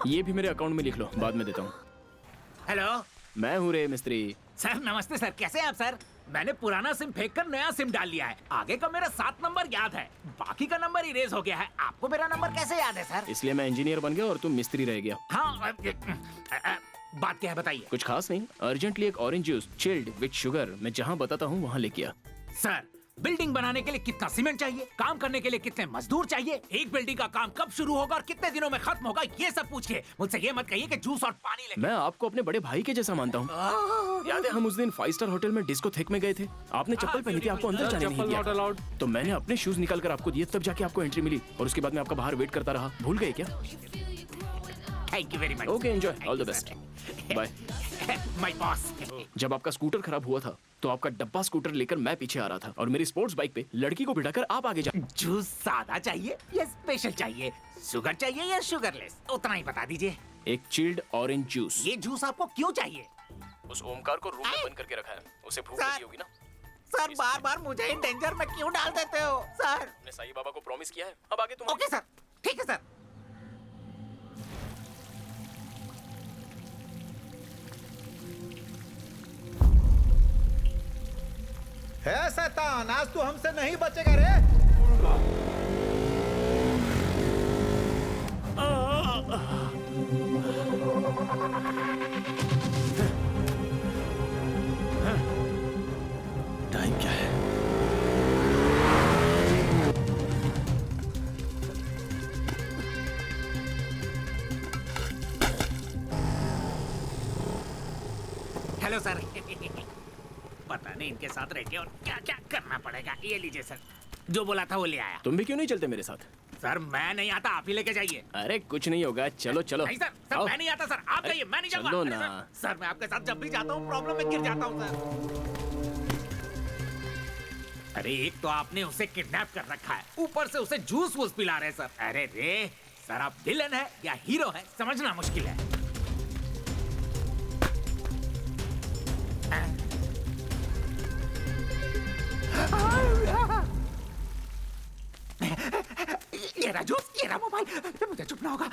ये भी मेरे अकाउंट में लिख लो, बाद में देता हूँ। हेलो, मैं हूँ रे मिस्त्री। सर नमस्ते सर, कैसे हैं आप सर? मैंने पुराना सिम फेंक कर नया सिम डाल लिया है। आगे का मेरा 7 नंबर याद है, बाकी का नंबर इरेज हो गया है। आपको मेरा नंबर कैसे याद है सर? इसलिए मैं इंजीनियर बन गया और तुम मिस्त्री रह गया। हाँ, बात क्या है बताइए। कुछ खास नहीं, अर्जेंटली एक orange juice chilled with sugar मैं जहाँ बताता हूँ वहाँ लेके आ। सर बिल्डिंग बनाने के लिए कितना सीमेंट चाहिए, काम करने के लिए कितने मजदूर चाहिए, एक बिल्डिंग का काम कब शुरू होगा और कितने दिनों में खत्म होगा, ये सब पूछिए। मुझसे ये मत कहिए कि जूस और पानी ले। मैं आपको अपने बड़े भाई के जैसा मानता हूँ। याद है हम उस दिन 5 स्टार होटल में डिस्को थिक में गए थे, आपने चप्पल पहनी थी, आपको अंदर जाने नहीं दिया, तो मैंने अपने शूज निकाल कर आपको दिए, तब जाके आपको एंट्री मिली और उसके बाद मैं आपका बाहर वेट करता रहा। भूल गए क्या? Thank you very much. Okay, enjoy, all the best, bye. My boss. जब आपका स्कूटर खराब हुआ था तो आपका डब्बा स्कूटर लेकर मैं पीछे आ रहा था और मेरी स्पोर्ट्स बाइक पे लड़की को बिठाकर आप आगे जा। जूस सादा चाहिए या स्पेशल चाहिए, शुगर चाहिए या शुगरलेस, उतना ही बता दीजिए। एक चिल्ड ऑरेंज जूस। ये जूस आपको क्यों चाहिए? उस ओमकार को रूम में बंद करके रखा है, उसे भूख लगी होगी ना। सर बार बार मुझे इन डेंजर में क्यों डाल देते हो सर? आपने साईं बाबा को प्रॉमिस किया है, अब आगे तुम। ओके सर, ठीक है सर। है शैतान, आज तू हमसे नहीं बचेगा रे। टाइम क्या है? Hello sir. पता नहीं इनके साथ रह के और क्या क्या करना पड़ेगा। ये लीजिए सर, जो बोला था वो ले आया। तुम भी क्यों नहीं चलते मेरे साथ? सर मैं नहीं आता, आप ही लेके जाइए। अरे कुछ नहीं होगा, चलो चलो। नहीं सर, सर मैं नहीं आता सर, आप जाइए, मैं नहीं जाऊंगा। चलो अरे ना। सर मैं आपके साथ जब भी जाता हूँ प्रॉब्लम में गिर जाता हूँ सर। अरे एक तो आपने उसे किडनैप कर रखा है, ऊपर से उसे जूस वूस पिला रहे सर। अरे रे सर, आप विलन है या हीरो है समझना मुश्किल है। ये रहा जूस, ये रहा मोबाइल, मुझे चुपना होगा।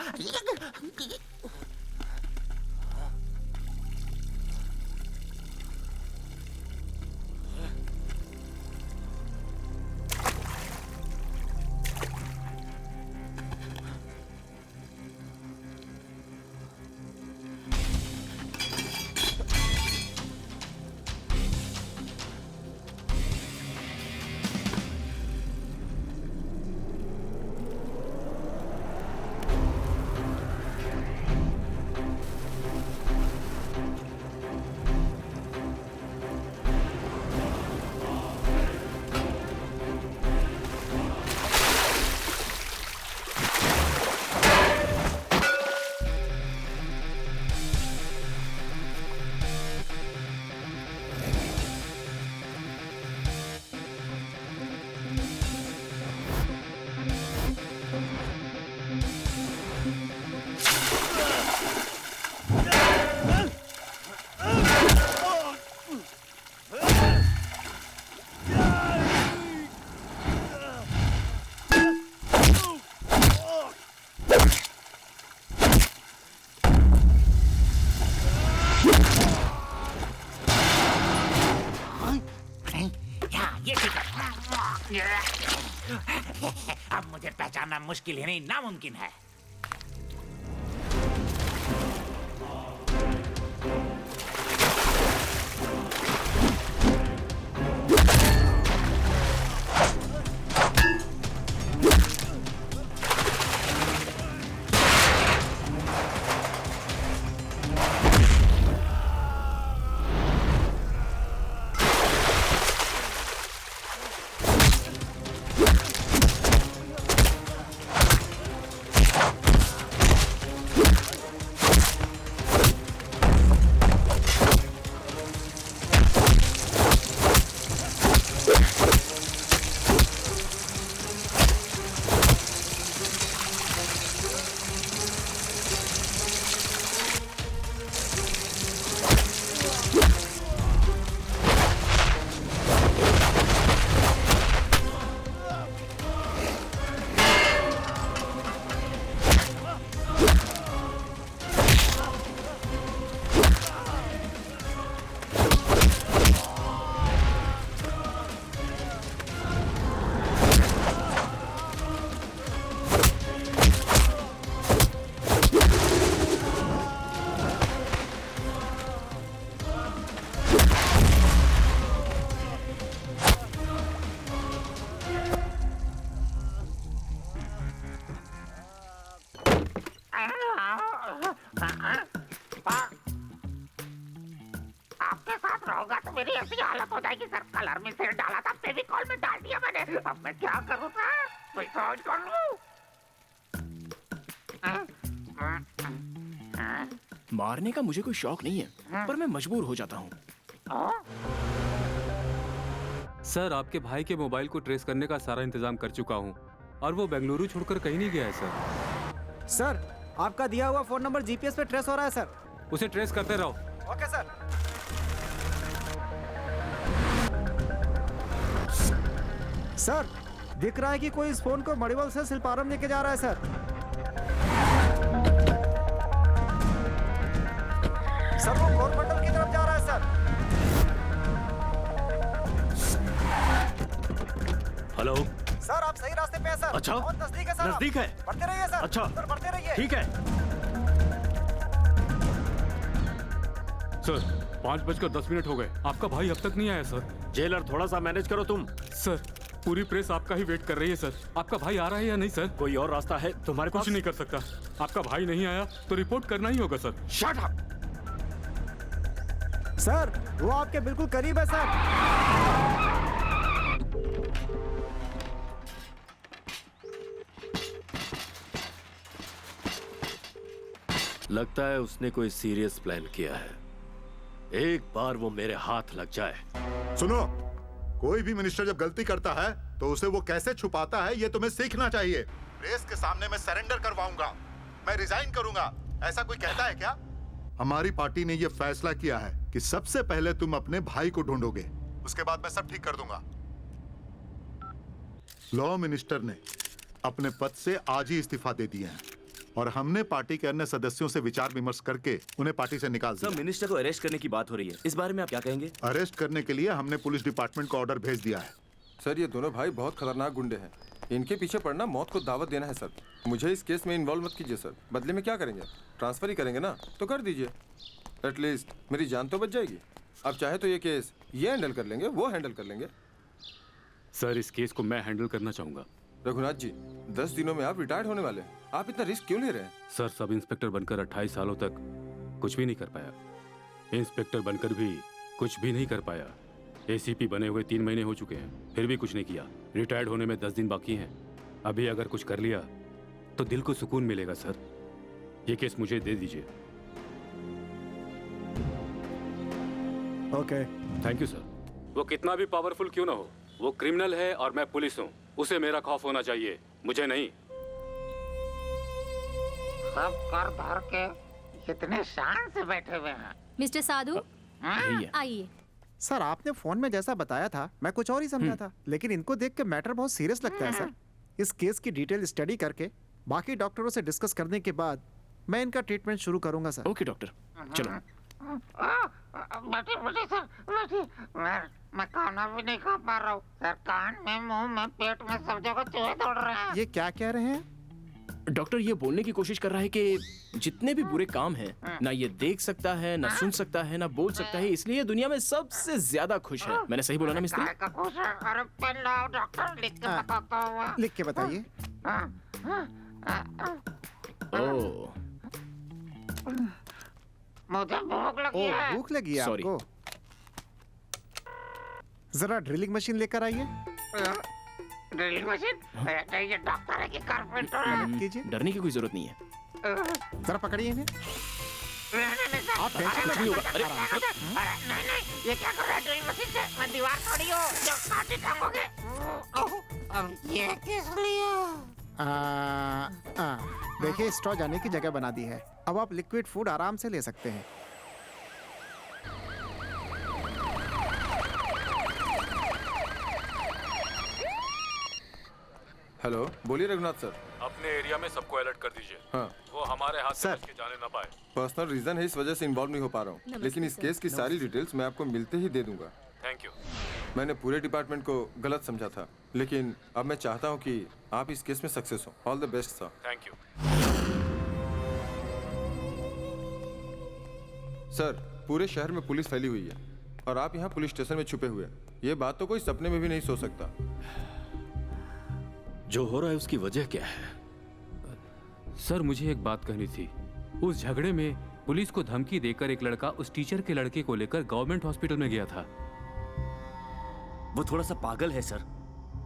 अब मुझे पहचानना मुश्किल ही नहीं नामुमकिन है। आपके साथ रहूंगा तो मेरी ऐसी हालत हो जाएगी सर। कल में सिर डाला था, फेविकॉल में डाल दिया मैंने। अब मैं क्या करूं सर? कोई समझ कर लूं? मारने का मुझे कोई शौक नहीं है, पर मैं मजबूर हो जाता हूँ। सर, आपके भाई के मोबाइल को ट्रेस करने का सारा इंतजाम कर चुका हूँ और वो बेंगलुरु छोड़कर कहीं नहीं गया है सर। सर, आपका दिया हुआ फोन नंबर जीपीएस पे ट्रेस हो रहा है सर। उसे ट्रेस करते रहो। Okay sir. सर, दिख रहा है कि कोई इस फोन को मणिवल से शिल्पारम लेके जा रहा है सर। सर, वो कोरमंडल की तरफ जा रहा है सर। हेलो सर, आप सही रास्ते पे हैं सर। अच्छा, बहुत नजदीक है सर। नजदीक है। बढ़ते रहिए सर। अच्छा, सर, बढ़ते रहिए। ठीक है सर। 5:10 हो गए, आपका भाई अब तक नहीं आया सर। जेलर, थोड़ा सा मैनेज करो तुम। सर, पूरी प्रेस आपका ही वेट कर रही है सर। आपका भाई आ रहा है या नहीं सर? कोई और रास्ता है तुम्हारे पास? कुछ नहीं कर सकता। आपका भाई नहीं आया तो रिपोर्ट करना ही होगा सर। Shut up. सर, वो आपके बिल्कुल करीब है सर। लगता है उसने कोई सीरियस प्लान किया है। एक बार वो मेरे हाथ लग जाए। सुनो, कोई भी मिनिस्टर जब गलती करता है तो उसे वो कैसे छुपाता है ये तुम्हें सीखना चाहिए। प्रेस के सामने मैं सरेंडर करवाऊंगा, मैं रिजाइन करूंगा, ऐसा कोई कहता है क्या? हमारी पार्टी ने ये फैसला किया है कि सबसे पहले तुम अपने भाई को ढूंढोगे, उसके बाद मैं सब ठीक कर दूंगा। लॉ मिनिस्टर ने अपने पद से आज ही इस्तीफा दे दिए हैं और हमने पार्टी के अन्य सदस्यों से विचार विमर्श करके उन्हें पार्टी से निकाल दिया। सर, मिनिस्टर को अरेस्ट करने की बात हो रही है, इस बारे में आप क्या कहेंगे? अरेस्ट करने के लिए हमने पुलिस डिपार्टमेंट को ऑर्डर भेज दिया है। सर, ये दोनों भाई बहुत खतरनाक गुंडे हैं। इनके पीछे पड़ना मौत को दावत देना है सर। मुझे इस केस में इन्वॉल्व मत कीजिए सर। बदले में क्या करेंगे? ट्रांसफर ही करेंगे ना, तो कर दीजिए। एटलीस्ट मेरी जान तो बच जाएगी। अब चाहे तो ये केस ये हैंडल कर लेंगे, वो हैंडल कर लेंगे। सर, इस केस को मैं हैंडल करना चाहूंगा। रघुनाथ जी, 10 दिनों में आप रिटायर्ड होने वाले हैं। आप इतना रिस्क क्यों ले रहे हैं? सर, सब इंस्पेक्टर बनकर 28 सालों तक कुछ भी नहीं कर पाया। इंस्पेक्टर बनकर भी कुछ भी नहीं कर पाया। एसीपी बने हुए 3 महीने हो चुके हैं, फिर भी कुछ नहीं किया। रिटायर्ड होने में 10 दिन बाकी हैं। अभी अगर कुछ कर लिया तो दिल को सुकून मिलेगा सर। ये केस मुझे दे दीजिए। Okay, thank you sir. वो कितना भी पावरफुल क्यों ना हो, वो क्रिमिनल है और मैं पुलिस हूँ। उसे मेरा खौफ होना चाहिए, मुझे नहीं। सब कर धर के कितने शान से बैठे हुए हैं। मिस्टर साधु, आइए। सर, आपने फोन में जैसा बताया था मैं कुछ और ही समझा था, लेकिन इनको देख के मैटर बहुत सीरियस लगता है सर। इस केस की डिटेल स्टडी करके बाकी डॉक्टरों से डिस्कस करने के बाद मैं इनका ट्रीटमेंट शुरू करूंगा सर। ओके डॉक्टर, चलो। बैठिए सर, बैठिए। मैं खाना भी नहीं खा पा रहा हूँ सर। कान में, मुंह में, पेट में सब जगह चूहे दौड़ रहे हैं। ये क्या कह रहे हैं? डॉक्टर ये बोलने की कोशिश कर रहा है कि जितने भी बुरे काम हैं, ना ये देख सकता है, ना सुन सकता है, ना बोल सकता है, इसलिए दुनिया में सबसे ज्यादा खुश है। मैंने सही बोला ना मिस्त्री? खुश है। अरे पेन लाओ डॉक्टर, लिख के बताता हूँ। लिख के बताइए। ओह, मुझे भूख लगी है। भूख लगी है आपको? जरा ड्रिलिंग मशीन लेकर आइए। Drilling machine? ये डॉक्टर है कि कारपेंटर है? कीजिए। डरने की कोई जरूरत नहीं है। जरा पकड़िए इन्हें। आप टेंशन मत लीजिए। अरे नहीं, ये क्या कर रहा है ड्रिलिंग मशीन से? मैं दीवार तोड़ी हूँ जो काटे टांगोगे। ये किस लिए? देखिए, स्ट्रॉ जाने की जगह बना दी है। अब आप लिक्विड फूड आराम से ले सकते हैं। हेलो, बोलिए रघुनाथ सर। अपने एरिया में सबको अलर्ट कर दीजिए। हाँ, वो हमारे हाथ से बच के जाने ना पाए। पर्सनल रीजन है, इस वजह से इन्वॉल्व नहीं हो पा रहा हूँ, लेकिन इस केस की सारी डिटेल्स मैं आपको मिलते ही दे दूंगा। Thank you. मैंने पूरे डिपार्टमेंट को गलत समझा था, लेकिन अब मैं चाहता हूँ कि आप इस केस में सक्सेस हो। All the best sir. Thank you. Sir, पूरे शहर में पुलिस फैली हुई है और आप यहाँ पुलिस स्टेशन में छुपे हुए हैं। ये बात तो कोई सपने में भी नहीं सोच सकता। जो हो रहा है उसकी वजह क्या है? सर, मुझे एक बात कहनी थी। उस झगड़े में पुलिस को धमकी देकर एक लड़का उस टीचर के लड़के को लेकर गवर्नमेंट हॉस्पिटल में गया था। वो थोड़ा सा पागल है सर,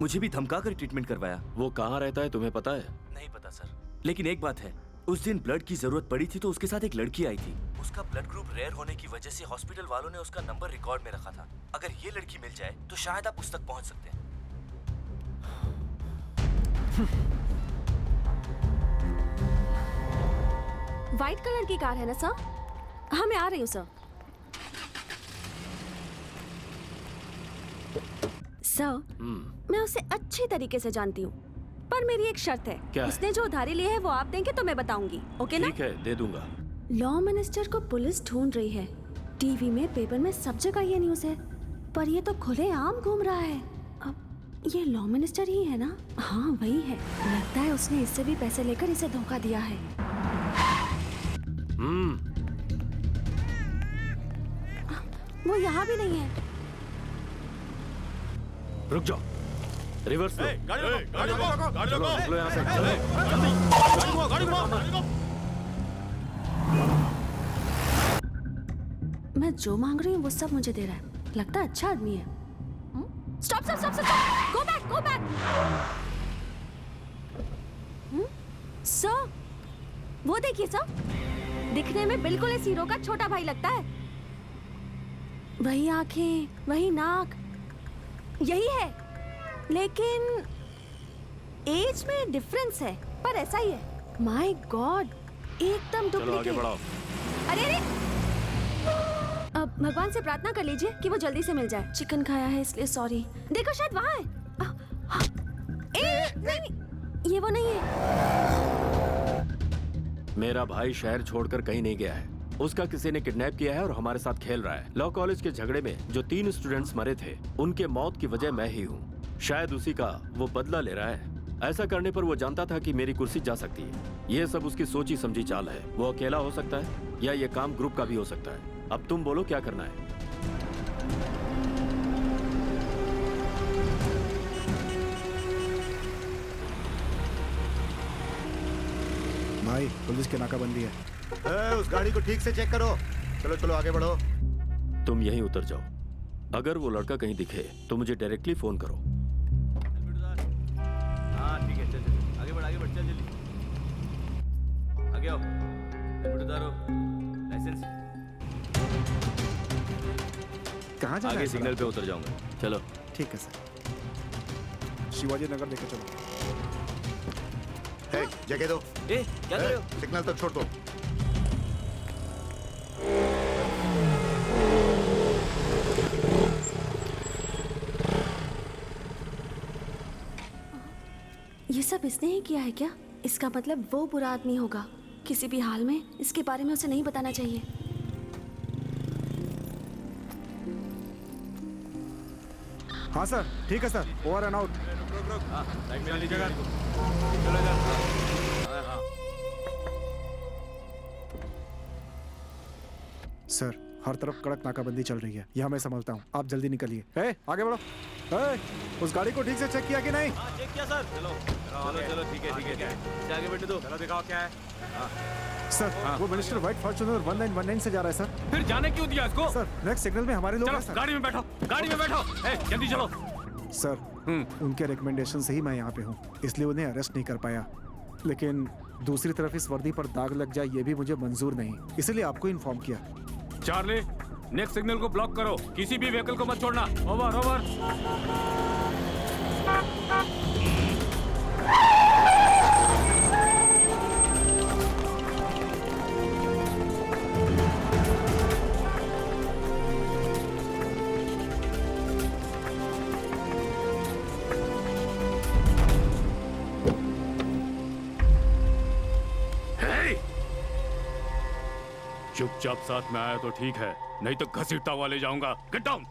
मुझे भी धमका कर ट्रीटमेंट करवाया। वो कहाँ रहता है तुम्हें पता है? नहीं पता सर, लेकिन एक बात है, उस दिन ब्लड की जरूरत पड़ी थी तो उसके साथ एक लड़की आई थी। उसका ब्लड ग्रुप रेयर होने की वजह से हॉस्पिटल वालों ने उसका नंबर रिकॉर्ड में रखा था। अगर ये लड़की मिल जाए तो शायद आप उस तक पहुंच सकते हैं। व्हाइट कलर की कार है ना सर? हाँ मैं आ रही हूँ सर। सर मैं उसे अच्छी तरीके से जानती हूँ, पर मेरी एक शर्त है। क्या उसने जो उधारी ली है वो आप देंगे तो मैं बताऊंगी, ओके ना? ठीक है, दे दूंगा। लॉ मिनिस्टर को पुलिस ढूंढ रही है। टीवी में, पेपर में, सब जगह ये न्यूज़ है, पर ये तो खुलेआम घूम रहा है। अब ये लॉ मिनिस्टर ही है ना? हाँ वही है। लगता है उसने इससे भी पैसे लेकर इसे धोखा दिया है। वो यहाँ भी नहीं है। रुक जाओ, रिवर्स लो। गाड़ी चलो, निकलो यहाँ से, मैं जो मांग रही हूँ वो सब मुझे दे रहा है। लगता है अच्छा आदमी है। Stop stop stop stop, go back go back. Sir वो देखिए सर, दिखने में बिल्कुल इस हीरो का छोटा भाई लगता है। वही आंखें, वही नाक, यही है, लेकिन एज में डिफरेंस है, पर ऐसा ही है। माय गॉड, एकदम डुप्लीकेट। अरे अरे, अब भगवान से प्रार्थना कर लीजिए कि वो जल्दी से मिल जाए। चिकन खाया है इसलिए सॉरी। देखो शायद वहाँ है। नहीं, ये वो नहीं है। मेरा भाई शहर छोड़कर कहीं नहीं गया है। उसका किसी ने किडनैप किया है और हमारे साथ खेल रहा है। लॉ कॉलेज के झगड़े में जो 3 स्टूडेंट्स मरे थे, उनके मौत की वजह मैं ही हूँ। शायद उसी का वो बदला ले रहा है। ऐसा करने पर वो जानता था कि मेरी कुर्सी जा सकती है। ये सब उसकी सोची समझी चाल है। वो अकेला हो सकता है या ये काम ग्रुप का भी हो सकता है। अब तुम बोलो क्या करना है। भाई पुलिस की नाकाबंदी है। उस गाड़ी को ठीक से चेक करो। चलो चलो आगे बढ़ो। तुम यहीं उतर जाओ। अगर वो लड़का कहीं दिखे तो मुझे डायरेक्टली फोन करो। हाँ ठीक है, चल चल आगे बढ़ चल जल्दी आगे आओ। उतारो लाइसेंस। कहाँ जाना आगे है? सिग्नल पे उतर जाऊंगा। चलो ठीक है सर। शिवाजी नगर लेके चलो। हे, जगह दो। क्या कर रहे हो? सिग्नल तक छोड़ दो। ये सब इसने ही किया है क्या? इसका मतलब वो बुरा आदमी होगा। किसी भी हाल में इसके बारे में उसे नहीं बताना चाहिए। हाँ सर, ठीक है sir, over and out. Sir हर तरफ कड़क नाकाबंदी चल रही है। यह मैं संभालता हूँ, आप जल्दी निकलिए। आगे बढ़ो। उस गाड़ी को ठीक से चेक किया कि नहीं? चेक किया सर। चलो चलो ठीक है। आगे बैठे दो। चलो दिखाओ क्या है। सर वो मिनिस्टर व्हाइट फॉर्च्यूनर 1919 से जा रहा है सर। फिर जाने क्यों दिया इसको? सर नेक्स्ट सिग्नल में हमारे लोग हैं सर। गाड़ी में बैठो, गाड़ी में बैठो। जल्दी चलो। सर उनके रिकमेंडेशन से ही मैं यहाँ पे हूँ, इसलिए उन्हें अरेस्ट नहीं कर पाया। लेकिन दूसरी तरफ इस वर्दी पर दाग लग जाए ये भी मुझे मंजूर नहीं, इसलिए आपको इन्फॉर्म किया। चार्ली, नेक्स्ट सिग्नल को ब्लॉक करो। किसी भी व्हीकल को मत छोड़ना। Over over. चुपचाप साथ में आया तो ठीक है, नहीं तो घसीटता हुआ ले जाऊंगा। Get down.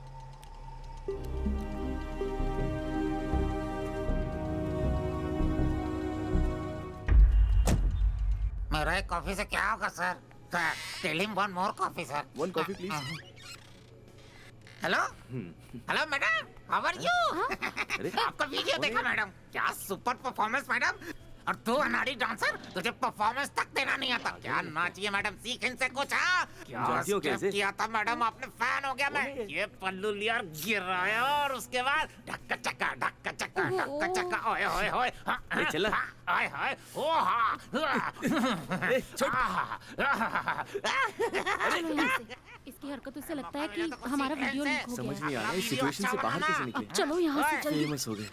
मेरा एक कॉफी से क्या होगा sir? Tell him one more coffee sir. One coffee please. Hello hello madam, how are you? आपका वीडियो देखा मैडम, क्या सुपर परफॉर्मेंस मैडम। और तू अनाड़ी डांसर, तुझे परफॉर्मेंस तक देना नहीं आता। क्या नाचिए मैडम, सीख इनसे कुछ। क्या स्टेप किया था मैडम आपने, फैन हो गया मैं। ये पल्लू लिया और गिराया और उसके बाद ढक्का चक्का ढक्का चक्का ढक्का चक्का। ओए ओए ओए चला आए हाय ओ हा। इसकी हरकतों से लगता है कि हमारा वीडियो लीक हो गया। समझ नहीं आ रहा है इस सिचुएशन से बाहर कैसे निकले। चलो यहाँ से जल्दी। फेमस हो गए।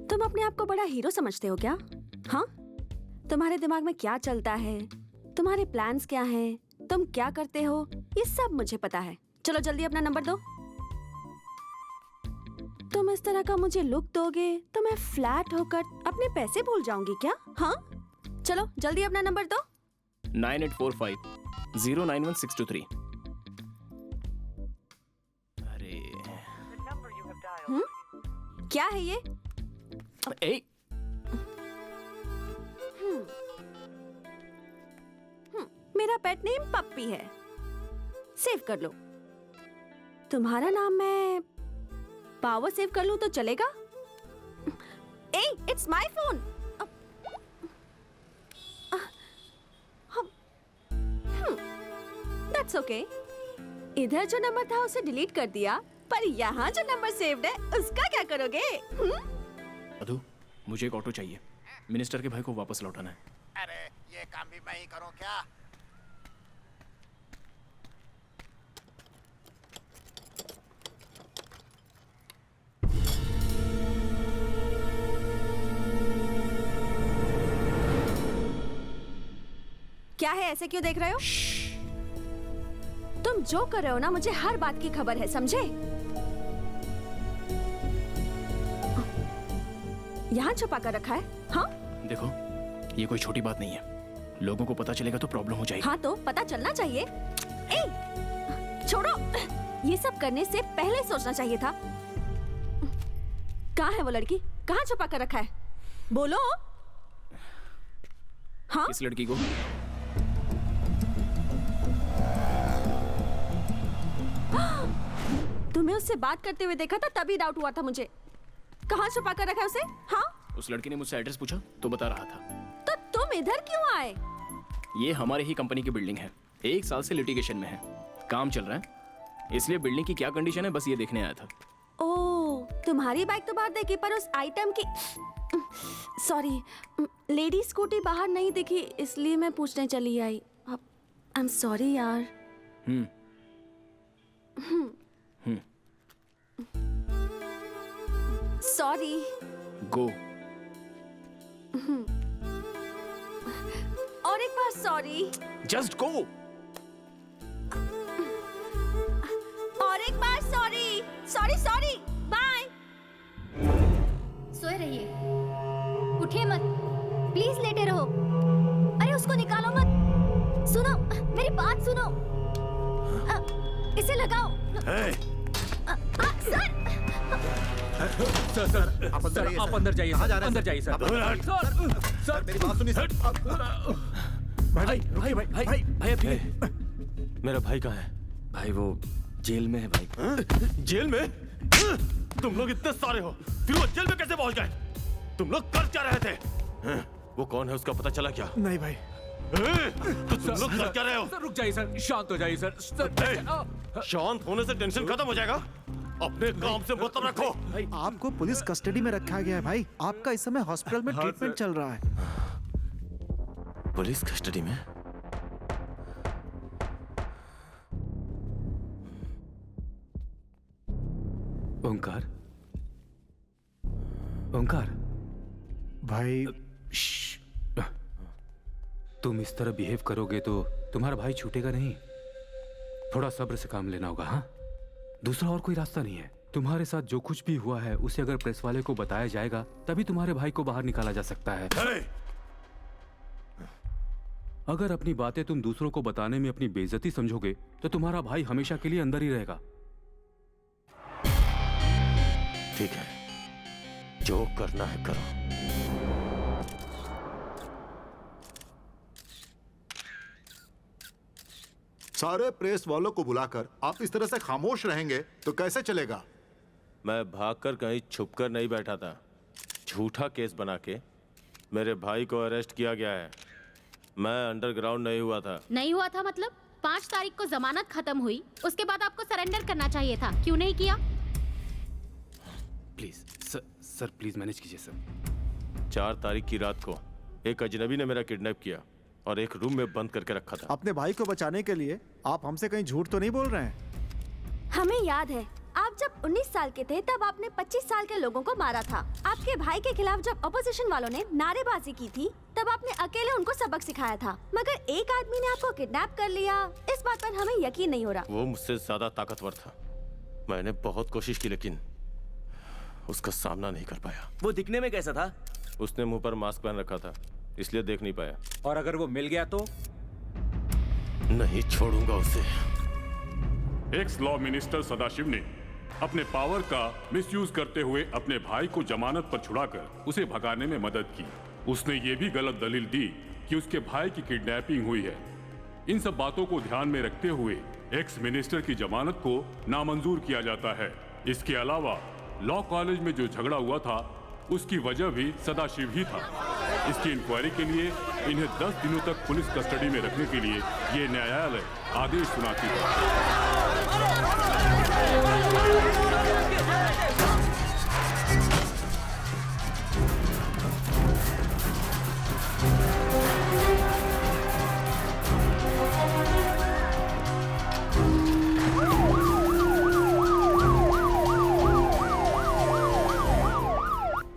तुम अपने आप को बड़ा हीरो समझते हो क्या? हाँ, तुम्हारे दिमाग में क्या चलता है, तुम्हारे प्लान्स क्या हैं, तुम क्या करते हो, ये सब मुझे पता है। चलो जल्दी अपना नंबर दो। तुम इस तरह का मुझे लुक दोगे तो मैं फ्लैट होकर अपने पैसे भूल जाऊंगी क्या? हाँ, चलो जल्दी अपना नंबर दो। 9845091623। अरे क्या है ये? ए मेरा पेट नेम पप्पी है, सेव कर लो। तुम्हारा नाम मैं पावर सेव कर लूं तो चलेगा? Ah, it's my phone. That's okay. इधर जो नंबर था उसे डिलीट कर दिया, पर यहाँ जो नंबर सेव्ड है उसका क्या करोगे? मधु, मुझे एक ऑटो चाहिए, मिनिस्टर के भाई को वापस लौटाना है। अरे ये काम भी मैं ही करूं क्या? क्या है, ऐसे क्यों देख रहे हो? तुम जो कर रहे हो ना, मुझे हर बात की खबर है, समझे? यहाँ छुपा कर रखा है? हाँ? देखो, ये कोई छोटी बात नहीं है, लोगों को पता चलेगा तो प्रॉब्लम हो जाएगी। हाँ तो पता चलना चाहिए। ए, छोड़ो, ये सब करने से पहले सोचना चाहिए था। कहाँ है वो लड़की? कहाँ छुपा कर रखा है? बोलो। हाँ? इस लड़की को तुम्हें उससे बात करते हुए देखा था, तभी डाउट हुआ था मुझे। कहाँ छुपा कर रखा है उसे? हाँ? उस लड़की ने मुझसे एड्रेस पूछा तो बता रहा था। तो तुम इधर क्यों आए? ये हमारे ही कंपनी की बिल्डिंग है, 1 साल से लिटिगेशन में है, काम चल रहा है, इसलिए बिल्डिंग की क्या कंडीशन है बस ये देखने आया था। ओह, तुम्हारी बाइक तो बाहर देखी, पर उस आइटम की सॉरी लेडी स्कूटी बाहर नहीं दिखी, इसलिए मैं पूछने चली आई। आई एम सॉरी यार। सॉरी। गो। और एक बार सॉरी। Just go. और एक बार सॉरी। Sorry sorry, bye. सोए रहिए, उठिए मत, प्लीज लेटे रहो। अरे उसको निकालो मत। सुनो, मेरी बात सुनो। इसे लगाओ। सर आप अंदर जाइए, अंदर जाइए सर। सर मेरी बात सुनिए सर। भाई अभी मेरा भाई कहाँ है? भाई वो जेल में है भाई। जेल में? तुम लोग इतने सारे हो, फिर वो जेल में कैसे पहुंच गए? तुम लोग कर क्या रहे थे? वो कौन है, उसका पता चला क्या? नहीं भाई। तो तुम लोग कर क्या रहे हो? सर रुक जाइए सर, शांत हो जाइए सर। शांत होने से टेंशन खत्म हो जाएगा। अपने काम से मतलब रखो। आपको पुलिस कस्टडी में रखा गया है भाई, आपका इस समय हॉस्पिटल में ट्रीटमेंट चल रहा है। पुलिस कस्टडी में? ओंकार, ओंकार भाई, तुम इस तरह बिहेव करोगे तो तुम्हारा भाई छूटेगा नहीं। थोड़ा सब्र से काम लेना होगा। हाँ, दूसरा और कोई रास्ता नहीं है। तुम्हारे साथ जो कुछ भी हुआ है उसे अगर प्रेस वाले को बताया जाएगा तभी तुम्हारे भाई को बाहर निकाला जा सकता है। अगर अपनी बातें तुम दूसरों को बताने में अपनी बेइज्जती समझोगे तो तुम्हारा भाई हमेशा के लिए अंदर ही रहेगा। ठीक है, जो करना है करो। सारे प्रेस वालों को बुलाकर आप इस तरह से खामोश रहेंगे तो कैसे चलेगा? मैं भागकर कहीं छुपकर नहीं बैठा था। झूठा केस बना के मेरे भाई को अरेस्ट किया गया है। मैं अंडरग्राउंड नहीं हुआ था। नहीं हुआ था मतलब? 5 तारीख को जमानत खत्म हुई, उसके बाद आपको सरेंडर करना चाहिए था, क्यों नहीं किया? प्लीज सर प्लीज मैनेज कीजिए सर। 4 तारीख की रात को एक अजनबी ने मेरा किडनैप किया और एक रूम में बंद करके रखा था। अपने भाई को बचाने के लिए आप हमसे कहीं झूठ तो नहीं बोल रहे हैं? हमें याद है, आप जब 19 साल के थे तब आपने 25 साल के लोगों को मारा था। आपके भाई के खिलाफ जब अपोजिशन वालों ने नारेबाजी की थी तब आपने अकेले उनको सबक सिखाया था, मगर एक आदमी ने आपको किडनैप कर लिया। इस बात पर हमें यकीन नहीं हो रहा। वो मुझसे ज्यादा ताकतवर था। मैंने बहुत कोशिश की लेकिन उसका सामना नहीं कर पाया। वो दिखने में कैसा था? उसने मुंह पर मास्क पहन रखा था, इसलिए देख नहीं पाया। और अगर वो मिल गया तो? नहीं छोड़ूंगा उसे। एक्स लॉ मिनिस्टर सदाशिव ने अपने पावर का मिसयूज करते हुए अपने भाई को जमानत पर छुड़ाकर उसे भगाने में मदद की। उसने ये भी गलत दलील दी कि उसके भाई की किडनैपिंग हुई है। इन सब बातों को ध्यान में रखते हुए एक्स मिनिस्टर की जमानत को नामंजूर किया जाता है। इसके अलावा लॉ कॉलेज में जो झगड़ा हुआ था उसकी वजह भी सदाशिव ही था। इसकी इंक्वायरी के लिए इन्हें 10 दिनों तक पुलिस कस्टडी में रखने के लिए ये न्यायालय आदेश सुनाती है।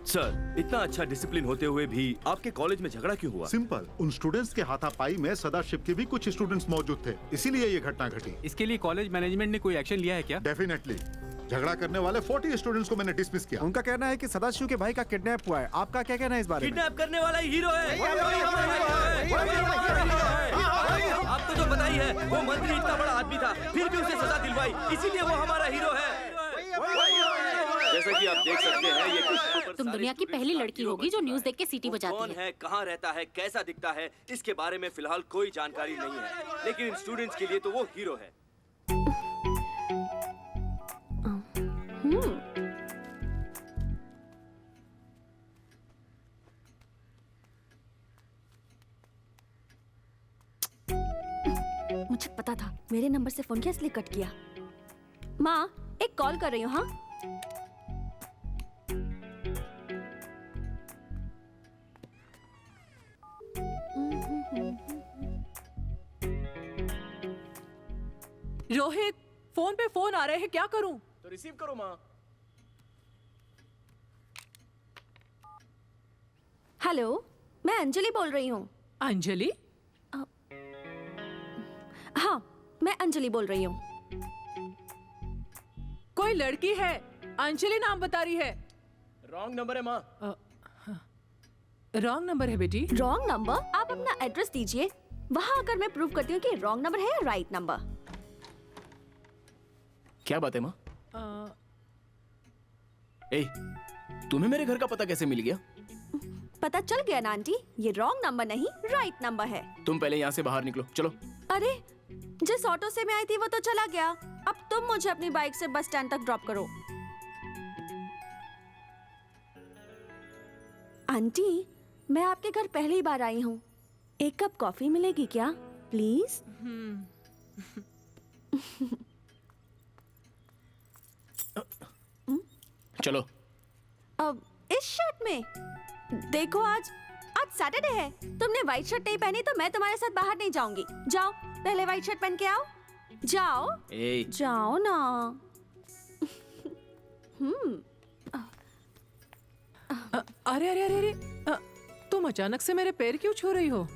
सर, इतना अच्छा डिसिप्लिन होते हुए भी आपके कॉलेज में झगड़ा क्यों हुआ? सिंपल, उन स्टूडेंट्स के हाथापाई में सदाशिव के भी कुछ स्टूडेंट्स मौजूद थे, इसीलिए ये घटना घटी। इसके लिए कॉलेज मैनेजमेंट ने कोई एक्शन लिया है क्या? डेफिनेटली। झगड़ा करने वाले 40 स्टूडेंट्स को मैंने डिसमिस किया। उनका कहना है कि सदाशिव के भाई का किडनैप हुआ है। आपका क्या कहना है इस बारे में? किडनैप करने वाला ही हीरो है। आपको तो पता ही है, वो मंत्री इतना बड़ा आदमी था, फिर भी उसे सजा दिलवाई, इसीलिए वो हमारा हीरो है। जैसा कि आप देख सकते हैं, ये तुम दुनिया की पहली लड़की होगी जो न्यूज़ देख के सीटी बजाती कौन है, कहाँ रहता है, कैसा दिखता है, इसके बारे में फिलहाल कोई जानकारी नहीं है, लेकिन स्टूडेंट्स के लिए तो वो हीरो है। मुझे पता था, मेरे नंबर से फोन किया इसलिए कट किया। माँ, एक कॉल कर रही हूँ। हाँ, रोहित, फोन पे फोन आ रहे हैं, क्या करूं? तो रिसीव करो माँ। हेलो, मैं अंजलि बोल रही हूँ। अंजलि? हाँ, मैं अंजलि बोल रही हूँ। कोई लड़की है, अंजलि नाम बता रही है। रॉन्ग नंबर है माँ। रॉन्ग नंबर है बेटी। Wrong number? आप अपना एड्रेस दीजिए, वहाँ आकर मैं प्रूव करती हूँ कि रॉन्ग नंबर है या राइट नंबर। क्या बात है माँ? ए, तुम्हें मेरे घर का पता कैसे मिल गया? पता चल गया ना आंटी, ये रॉन्ग नंबर नहीं राइट नंबर है। तुम पहले यहाँ से बाहर निकलो, चलो। अरे, जिस ऑटो से मैं आई थी वो तो चला गया, अब तुम मुझे अपनी बाइक से बस स्टैंड तक ड्रॉप करो। आंटी, मैं आपके घर पहली बार आई हूँ, एक कप कॉफी मिलेगी क्या प्लीज? चलो। अब इस शर्ट में देखो, आज सैटरडे है, तुमने व्हाइट शर्ट नहीं पहनी तो मैं तुम्हारे साथ बाहर नहीं जाऊंगी। जाओ, पहले व्हाइट शर्ट पहन के आओ। जाओ जाओ ना। अरे अरे अरे अरे, तुम अचानक से मेरे पैर क्यों छू रही हो?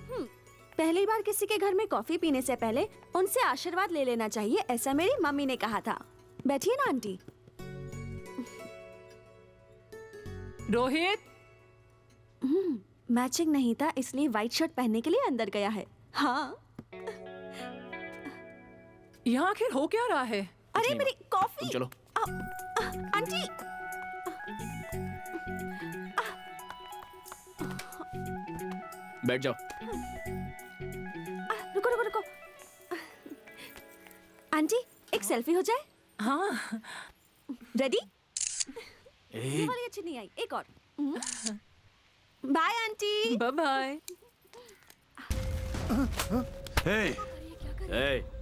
पहली बार किसी के घर में कॉफी पीने से पहले उनसे आशीर्वाद ले लेना चाहिए, ऐसा मेरी मम्मी ने कहा था। बैठिए ना आंटी। रोहित, मैचिंग नहीं था इसलिए व्हाइट शर्ट पहनने के लिए अंदर गया है। हाँ। यहाँ आखिर हो क्या रहा है? अरे मेरी कॉफी। चलो। आंटी। बैठ जाओ। रुको रुको रुको। आंटी एक सेल्फी हो जाए? हाँ। रेडी? ये वाली अच्छी नहीं आई, एक और। Bye aunty. Bye bye.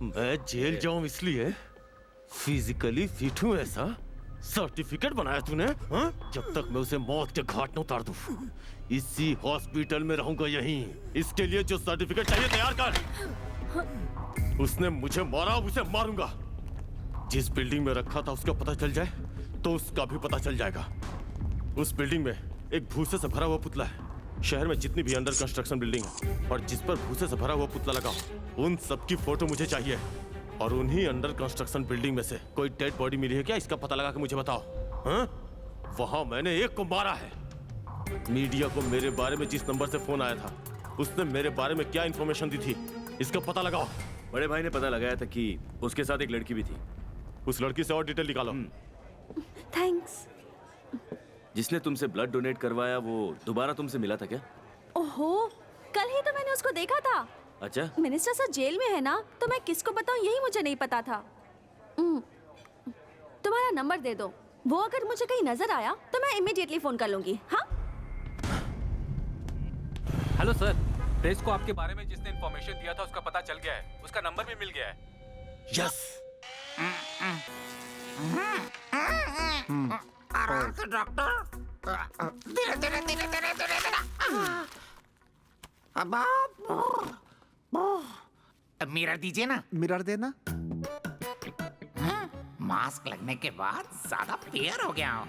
मैं जेल जाऊं इसलिए फिजिकली फिट हूं ऐसा सर्टिफिकेट बनाया तूने? हाँ? जब तक मैं उसे मौत के घाट न उतार दूं, इसी हॉस्पिटल में रहूंगा यहीं। इसके लिए जो सर्टिफिकेट चाहिए तैयार कर। उसने मुझे मारा, उसे मारूंगा। जिस बिल्डिंग में रखा था उसका पता चल जाए तो उसका भी पता चल जाएगा। उस बिल्डिंग में एक भूसे से भरा हुआ पुतला है। शहर में जितनी भी अंडर कंस्ट्रक्शन बिल्डिंग है और जिस पर भूसे से भरा हुआ पुतला लगा, उन सबकी फोटो मुझे चाहिए। और उन्हीं अंडर कंस्ट्रक्शन बिल्डिंग में से कोई डेड बॉडी मिली है क्या? इसका पता लगा के मुझे बताओ। हाँ? वहां मैंने एक को मारा है। मीडिया को मेरे बारे में जिस नंबर से फोन आया था, उसने मेरे बारे में क्या इंफॉर्मेशन दी थी, इसका पता लगाओ। बड़े भाई ने पता लगाया था कि उसके साथ एक लड़की भी थी। उस लड़की से और डिटेल निकालो। थैंक्स। जिसने तुमसे ब्लड डोनेट करवाया वो दोबारा तुमसे मिला था क्या? ओहो, कल ही तो मैंने उसको देखा था। अच्छा। मिनिस्टर सर जेल में है ना, तो मैं किसको बताऊं यही मुझे नहीं पता था। तुम्हारा नंबर दे दो, वो अगर मुझे कहीं नजर आया तो मैं इमीडिएटली फोन कर लूंगी। हाँ? हेलो सर, प्रेस को आपके बारे में जिसने इन्फॉर्मेशन दिया था उसका पता चल गया है। उसका नंबर भी मिल गया है। यस। आराम से डॉक्टर। धीरे धीरे धीरे धीरे धीरे। मिरर दीजिए ना। मिरर देना। मास्क लगने के बाद ज्यादा फेयर हो गया हूँ।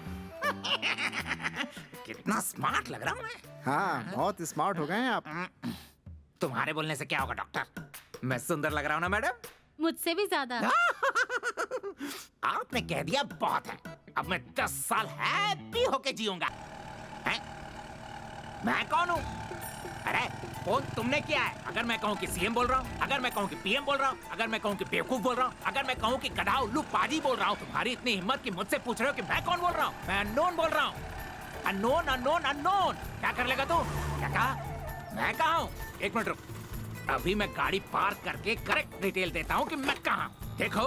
कितना स्मार्ट लग रहा हूँ मैं। हाँ, बहुत स्मार्ट हो गए हैं आप। तुम्हारे बोलने से क्या होगा डॉक्टर? मैं सुंदर लग रहा हूँ ना मैडम? मुझसे भी ज्यादा। आपने कह दिया बहुत है। अब मैं 10 साल हैप्पी होके जीऊंगा। मैं कौन हूँ? अरे फोन तुमने किया है। अगर मैं कहूँ कि सीएम बोल रहा हूँ, अगर मैं कहूँ कि पीएम बोल रहा हूँ, अगर मैं कहूँ कि बेवकूफ बोल रहा हूँ, अगर मैं कहूँ कि गधा उल्लू पाजी बोल रहा हूँ, तुम्हारी इतनी हिम्मत कि मुझसे पूछ रहे हो कि मैं कौन बोल रहा हूँ? मैं अननोन बोल रहा हूँ। Unknown unknown unknown. क्या कर लेगा तू? क्या कहा? मैं कहा हूँ? एक मिनट रुक, अभी मैं गाड़ी पार्क करके करेक्ट डिटेल देता हूँ कि मैं कहाँ। देखो,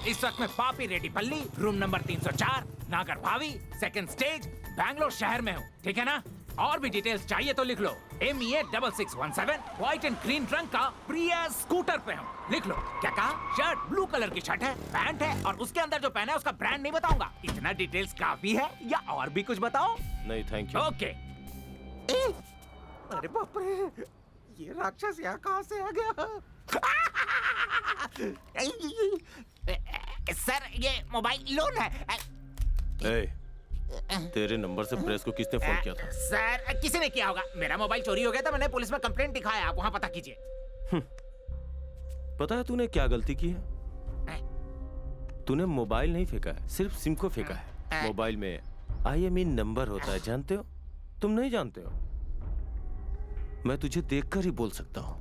इस वक्त मैं पापी रेड्डीपल्ली, रूम नंबर 304, नागर भावी, सेकंड स्टेज, बैंगलोर शहर में हूँ। ठीक है ना? और भी डिटेल्स चाहिए तो लिख लो। MEA 6617 व्हाइट एंड ग्रीन रंग का प्रियस स्कूटर पे हूँ। लिख लो। क्या कहा? शर्ट ब्लू कलर की शर्ट है, पैंट है और उसके अंदर जो पहना है उसका ब्रांड नहीं बताऊंगा। इतना डिटेल्स काफी है या और भी कुछ बताओ? नहीं थैंक यू। ओके। अरे बाप रे, ये राक्षस यहाँ कहाँ से आ गया? सर ये मोबाइल लोन है। तेरे नंबर से प्रेस को किसने फोन किया था? सर किसी ने किया होगा। मेरा मोबाइल चोरी हो गया था, मैंने पुलिस में कंप्लेंट दिखाया। आप वहाँ पता कीजिए। पता है तूने क्या गलती की है? तूने मोबाइल नहीं फेंका है, सिर्फ सिम को फेंका है। मोबाइल में IMEI नंबर होता है, जानते हो? तुम नहीं जानते हो? मैं तुझे देखकर ही बोल सकता हूँ।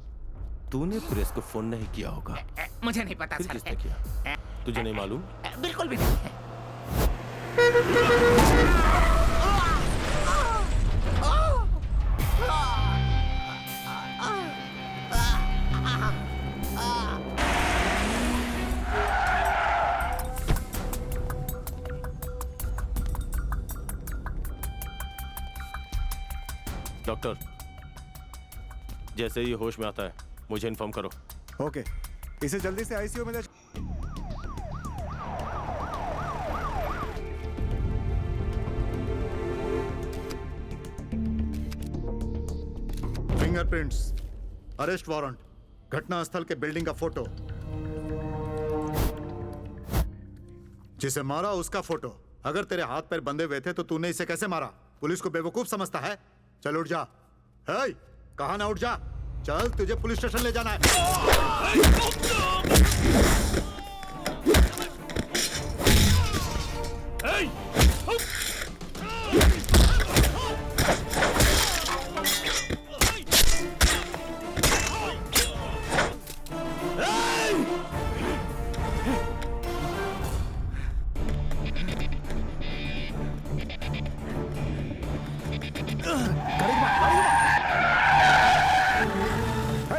तूने प्रेस को फोन नहीं किया होगा। मुझे नहीं पता सर। किसने किया? तुझे नहीं मालूम? बिल्कुल भी नहीं। डॉक्टर, जैसे ही होश में आता है मुझे इन्फॉर्म करो। ओके, इसे जल्दी से ICU में ले। फिंगरप्रिंट्स, अरेस्ट वारंट, घटनास्थल के बिल्डिंग का फोटो, जिसे मारा उसका फोटो। अगर तेरे हाथ पैर बंधे हुए थे तो तूने इसे कैसे मारा? पुलिस को बेवकूफ समझता है? चल उठ जा। हे, कहा ना उठ जा। चल, तुझे पुलिस स्टेशन ले जाना है।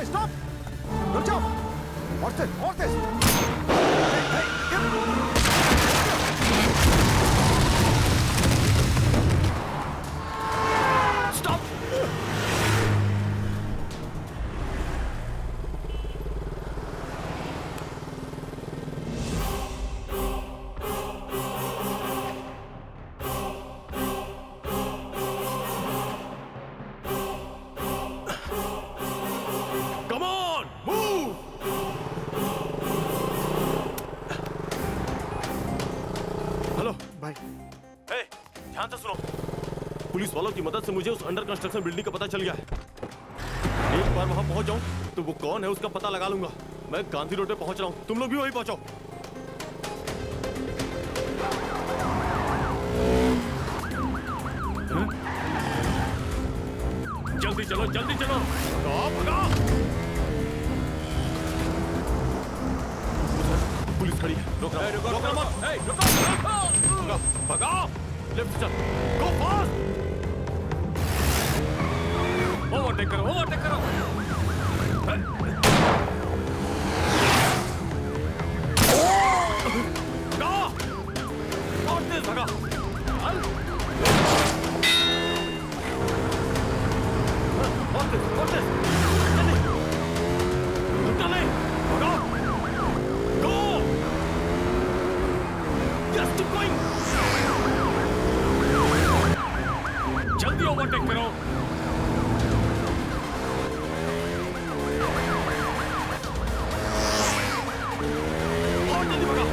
स्टॉप, रुक जाओ, और तेज। Stop. Come on, move! Hello भाई। हे, ध्यान से सुनो। पुलिस वालों की मदद से मुझे उस अंडर कंस्ट्रक्शन बिल्डिंग का पता चल गया है। एक बार वहां पहुंच जाऊं तो वो कौन है उसका पता लगा लूंगा। मैं गांधी रोड पे पहुंच रहा हूं, तुम लोग भी वहीं पहुंचो। जल्दी चलो, जल्दी चलो। भगाओ। पुलिस खड़ी है, रोकना मत। भगाओ। लेफ्ट चल, गो फास्ट। ओवरटेक करो, ओवरटेक करो। और तेज भगा। और तेज। रुकना नहीं, भगाओ। गो। Just keep going. जल्दी ओवरटेक करो। और जल्दी भगाओ।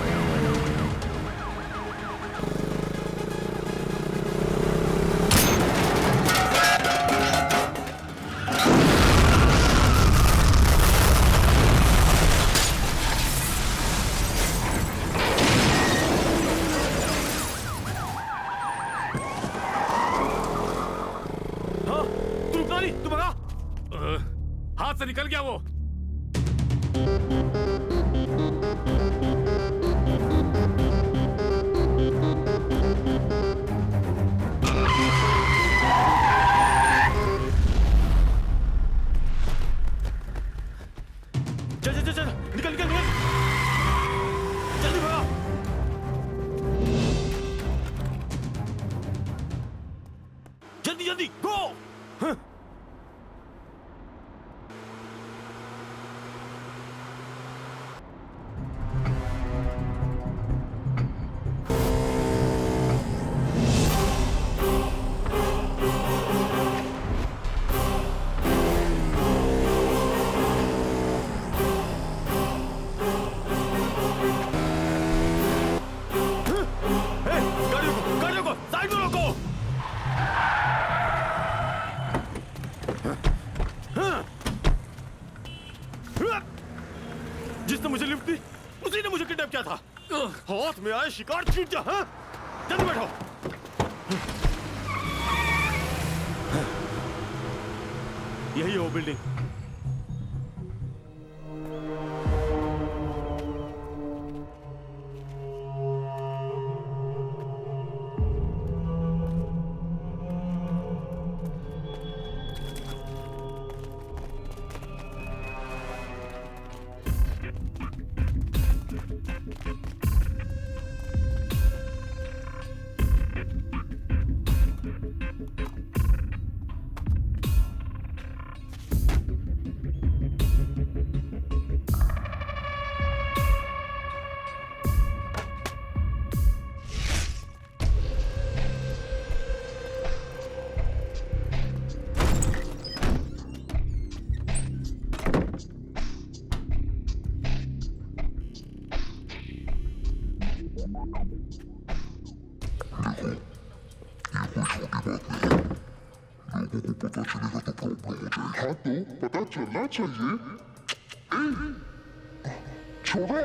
तू भगा। हाथ से निकल गया वो। चल निकल जल्दी भगा। जल्दी गो। गाड़ियों को साइड में रोको। जिसने मुझे लिफ्ट दी उसी ने मुझे किडनैप किया था। हाथ में आए शिकार छूट जा। हाँ? जल्दी बैठो। यही है वो बिल्डिंग। हाँ तो पता चलना चाहिए। छोड़ो।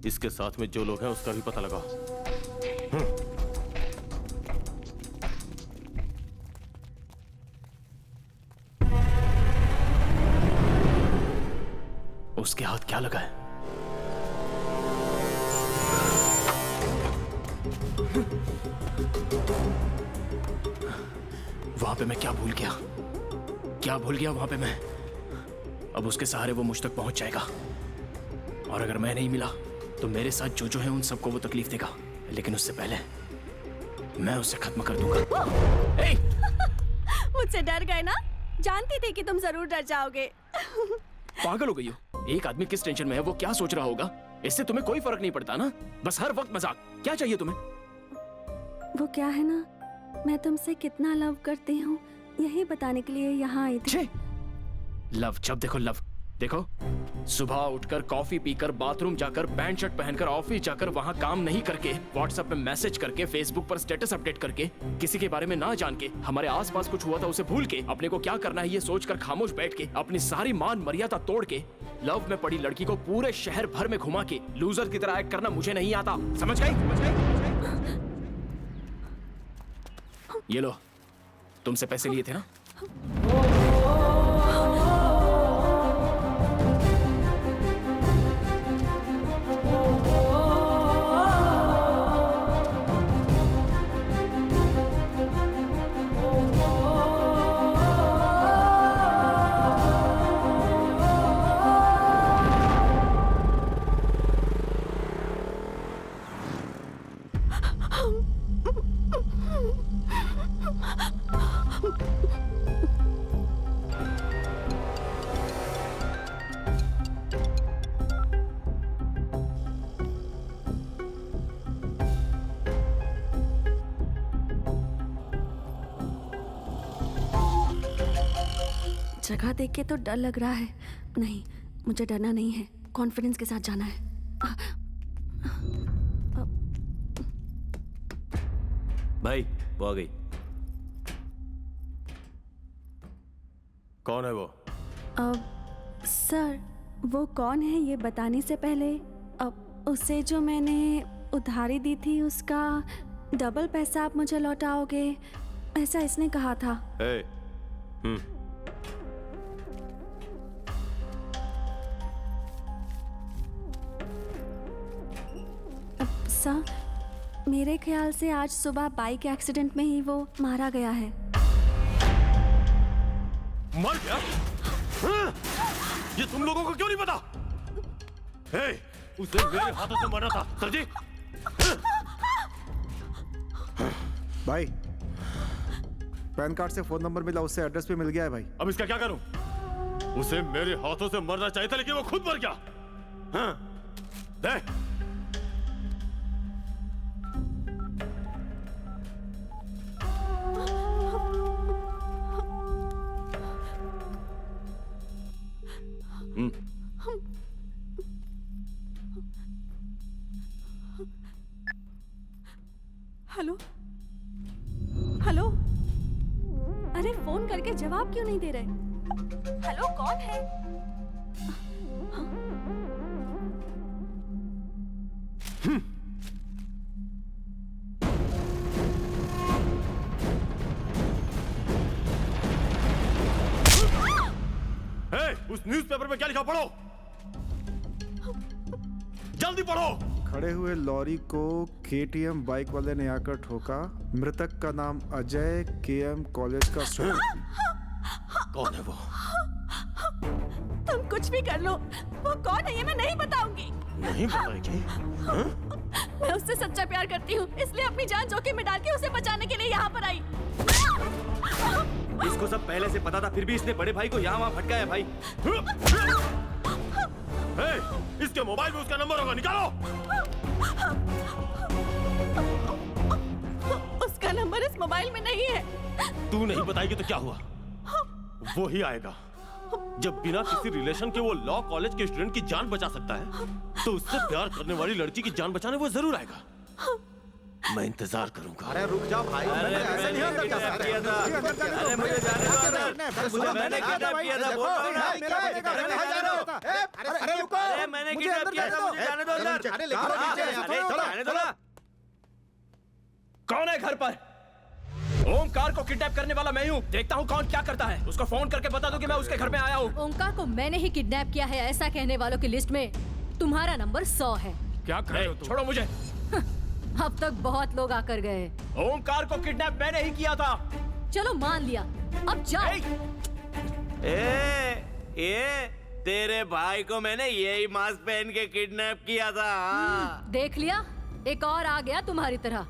इसके साथ में जो लोग हैं उसका भी पता लगा। उसके हाथ क्या लगा है? वहां पे मैं क्या भूल गया? क्या भूल गया वहां पे मैं? अब उसके सहारे वो मुझ तक पहुंच जाएगा, और अगर मैं नहीं मिला तो मेरे साथ जो है उन सबको वो तकलीफ देगा। लेकिन उससे पहले मैं उसे खत्म कर दूंगा। मुझसे डर गए ना? जानती थी कि तुम जरूर डर जाओगे। पागल हो गई हो? एक आदमी किस टेंशन में है, वो क्या सोच रहा होगा, इससे तुम्हें कोई फर्क नहीं पड़ता ना। बस हर वक्त मजाक। क्या चाहिए तुम्हें? वो क्या है ना, मैं तुमसे कितना लव करती हूँ यही बताने के लिए यहाँ आई थी। लव, जब देखो लव। देखो, सुबह उठकर कॉफी पीकर बाथरूम जाकर पैंट शर्ट पहनकर ऑफिस जाकर वहाँ काम नहीं करके, व्हाट्सएप पे मैसेज करके, फेसबुक पर स्टेटस अपडेट करके, किसी के बारे में ना जान के, हमारे आसपास कुछ हुआ था उसे भूल के, अपने को क्या करना है ये सोचकर खामोश बैठ के, अपनी सारी मान मर्यादा तोड़ के, लव में पड़ी लड़की को पूरे शहर भर में घुमा के लूजर की तरह एक्ट करना मुझे नहीं आता। समझ गई? ये लो, तुमसे पैसे लिए थे ना? जगह देख के तो डर लग रहा है। नहीं, मुझे डरना नहीं है, कॉन्फिडेंस के साथ जाना है। भाई वो आ गई। कौन है वो? सर, वो कौन है ये बताने से पहले उसे जो मैंने उधारी दी थी उसका डबल पैसा आप मुझे लौटाओगे, ऐसा इसने कहा था। सर, मेरे ख्याल से आज सुबह बाइक एक्सीडेंट में ही वो मारा गया है। मर गया? ये तुम लोगों को क्यों नहीं पता? उसे मेरे हाथों से मरना था। सर जी, भाई पैन कार्ड से फोन नंबर मिला, उससे एड्रेस भी मिल गया है भाई। अब इसका क्या करूं? उसे मेरे हाथों से मरना चाहिए था, लेकिन वो खुद मर गया। दे। हेलो हेलो, अरे फोन करके जवाब क्यों नहीं दे रहे? हेलो, कौन है? उस न्यूज़पेपर में क्या लिखा पढ़ो, जल्दी पढ़ो। खड़े हुए लॉरी को केटीएम बाइक वाले ने आकर ठोका। मृतक का नाम अजय, केएम कॉलेज का स्टूडेंट। कौन है वो? तुम कुछ भी कर लो, वो कौन है ये मैं नहीं बताऊंगी। नहीं बताएगी? मैं उससे सच्चा प्यार करती हूँ, इसलिए अपनी जान जोखिम में डाल के उसे बचाने के लिए यहाँ पर आई। इसको सब पहले से पता था, फिर भी इसने बड़े भाई को यहाँ वहाँ भटकाया। भाई इसके मोबाइल में उसका नंबर होगा, निकालो। उसका नंबर इस मोबाइल में नहीं है। तू नहीं बताएगी तो क्या हुआ? वो ही आएगा। जब बिना किसी रिलेशन के वो लॉ कॉलेज के स्टूडेंट की जान बचा सकता है, तो उससे प्यार करने वाली लड़की की जान बचाने वो जरूर आएगा। मैं इंतजार करूंगा। अरे रुक जाओ भाई, ऐसे नहीं अंदर जा सकते। अरे मुझे जाने दो अंदर। मैंने किडनैप किया था, बोल रहा हूं ना। अरे रुको, मैंने किडनैप अंदर किया था, मुझे जाने दो अंदर। अरे लेकिन जाने दो ना। कौन है घर पर? ओमकार को किडनैप करने वाला मैं हूँ। देखता हूँ कौन क्या करता है। उसको फोन करके बता दो कि मैं उसके घर में आया हूँ। ओमकार को मैंने ही किडनैप किया है ऐसा कहने वालों की लिस्ट में तुम्हारा नंबर 100 है। क्या कर रहे हो? छोड़ो मुझे। अब तक बहुत लोग आकर गए। ओमकार को किडनैप मैंने ही किया था। चलो मान लिया, अब जाओ। ये तेरे भाई को मैंने यही मास्क पहन के किडनैप किया था। देख लिया, एक और आ गया तुम्हारी तरह।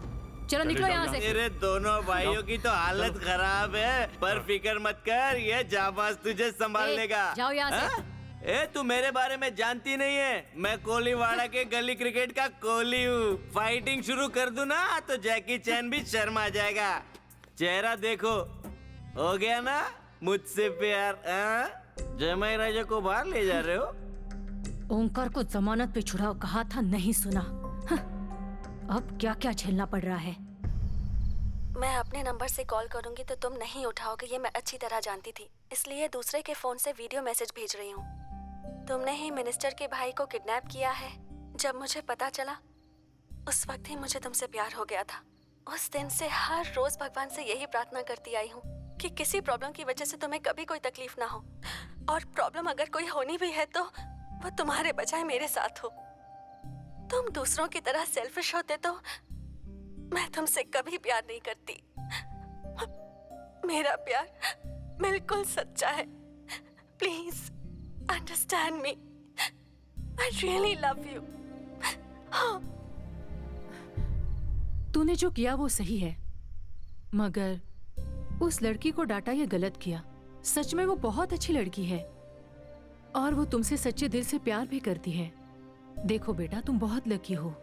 चलो निकलो यहाँ से। तेरे दोनों भाइयों की तो हालत खराब है, पर फिक्र मत कर, ये जाबाज तुझे संभाल लेगा। जाओ यहाँ से। ए तू मेरे बारे में जानती नहीं है, मैं कोलीवाड़ा के गली क्रिकेट का कोहली हूँ। फाइटिंग शुरू कर दूं ना तो जैकी चैन भी शर्मा जाएगा। चेहरा देखो, हो गया ना मुझसे प्यार? जमाई राजा को बाहर ले जा रहे हो? ओंकार को जमानत पे छुड़ाओ कहा था, नहीं सुना। अब क्या क्या झेलना पड़ रहा है। मैं अपने नंबर से कॉल करूंगी तो तुम नहीं उठाओगे, ये मैं अच्छी तरह जानती थी, इसलिए दूसरे के फोन से वीडियो मैसेज भेज रही हूँ। तुमने ही मिनिस्टर के भाई को किडनैप किया है। जब मुझे पता चला उस वक्त ही मुझे तुमसे प्यार हो गया था। उस दिन से हर रोज भगवान से यही प्रार्थना करती आई हूँ कि किसी प्रॉब्लम की वजह से तुम्हें कभी कोई तकलीफ ना हो, और प्रॉब्लम अगर कोई होनी भी है तो वो तुम्हारे बजाय मेरे साथ हो। तुम दूसरों की तरह सेल्फिश होते तो मैं तुमसे कभी प्यार नहीं करती। मेरा प्यार बिल्कुल सच्चा है। Please understand me. I really love you. तूने जो किया वो सही है, मगर उस लड़की को डांटा ये गलत किया। सच में वो बहुत अच्छी लड़की है और वो तुमसे सच्चे दिल से प्यार भी करती है। देखो बेटा, तुम बहुत लकी हो।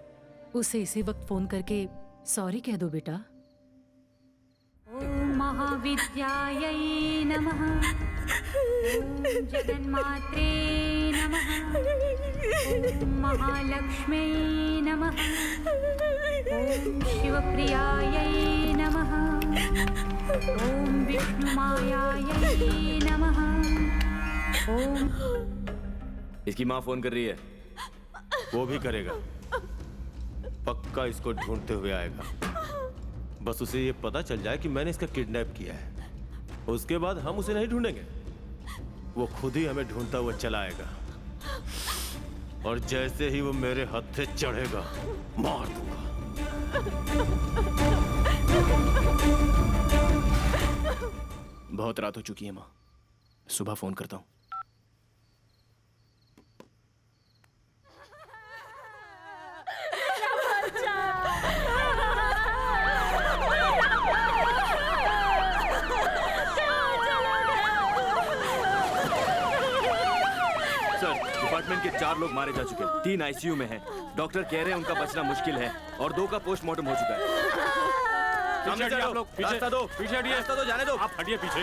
उसे इसी वक्त फोन करके सॉरी कह दो बेटा। ओम महाविद्यायै नमः। ओम जगन्मात्रे नमः। ओम महालक्ष्म्यै नमः। ओम शिवप्रियायै नमः। ओम विष्णुमायायै नमः। ओम। इसकी माँ फोन कर रही है। वो भी करेगा, पक्का इसको ढूंढते हुए आएगा। बस उसे ये पता चल जाए कि मैंने इसका किडनैप किया है। उसके बाद हम उसे नहीं ढूंढेंगे, वो खुद ही हमें ढूंढता हुआ चला आएगा। और जैसे ही वो मेरे हत्थे चढ़ेगा मार दूंगा। बहुत रात हो चुकी है माँ, सुबह फोन करता हूँ। डिपार्टमेंट के 4 लोग मारे जा चुके हैं, 3 आईसीयू में हैं। डॉक्टर कह रहे हैं उनका बचना मुश्किल है और 2 का पोस्टमार्टम हो चुका है। सामने चलो, आप लोग रास्ता दो, पीछे हटिए। रास्ता दो, जाने दो। आप हटिए पीछे।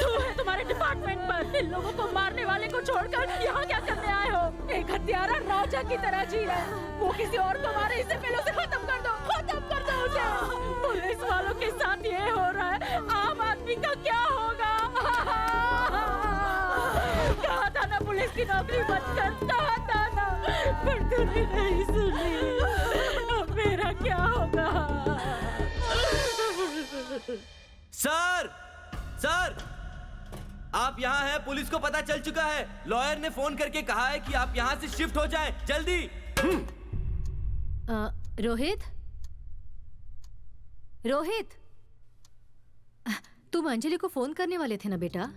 तू है तुम्हारे डिपार्टमेंट पर। इन लोगों को मारने वाले को छोड़कर यहाँ क्या करने आए हो? एक हत्यारा राजा की तरह जी रहा है। वो किसी और को मारे, इससे पहले उसे खत्म कर दो, खत्म कर दो उसे। पुलिस वालों के साथ ये हो रहा है, आम आदमी का क्या होगा? कहा था ना पुलिस की नौकरी मत कर, कहा था ना, पर तूने नहीं सुनी। अब मेरा क्या होगा? सर, सर, आप यहाँ हैं, पुलिस को पता चल चुका है। लॉयर ने फोन करके कहा है कि आप यहाँ से शिफ्ट हो जाएं, जल्दी। रोहित, रोहित, तुम अंजलि को फोन करने वाले थे ना बेटा?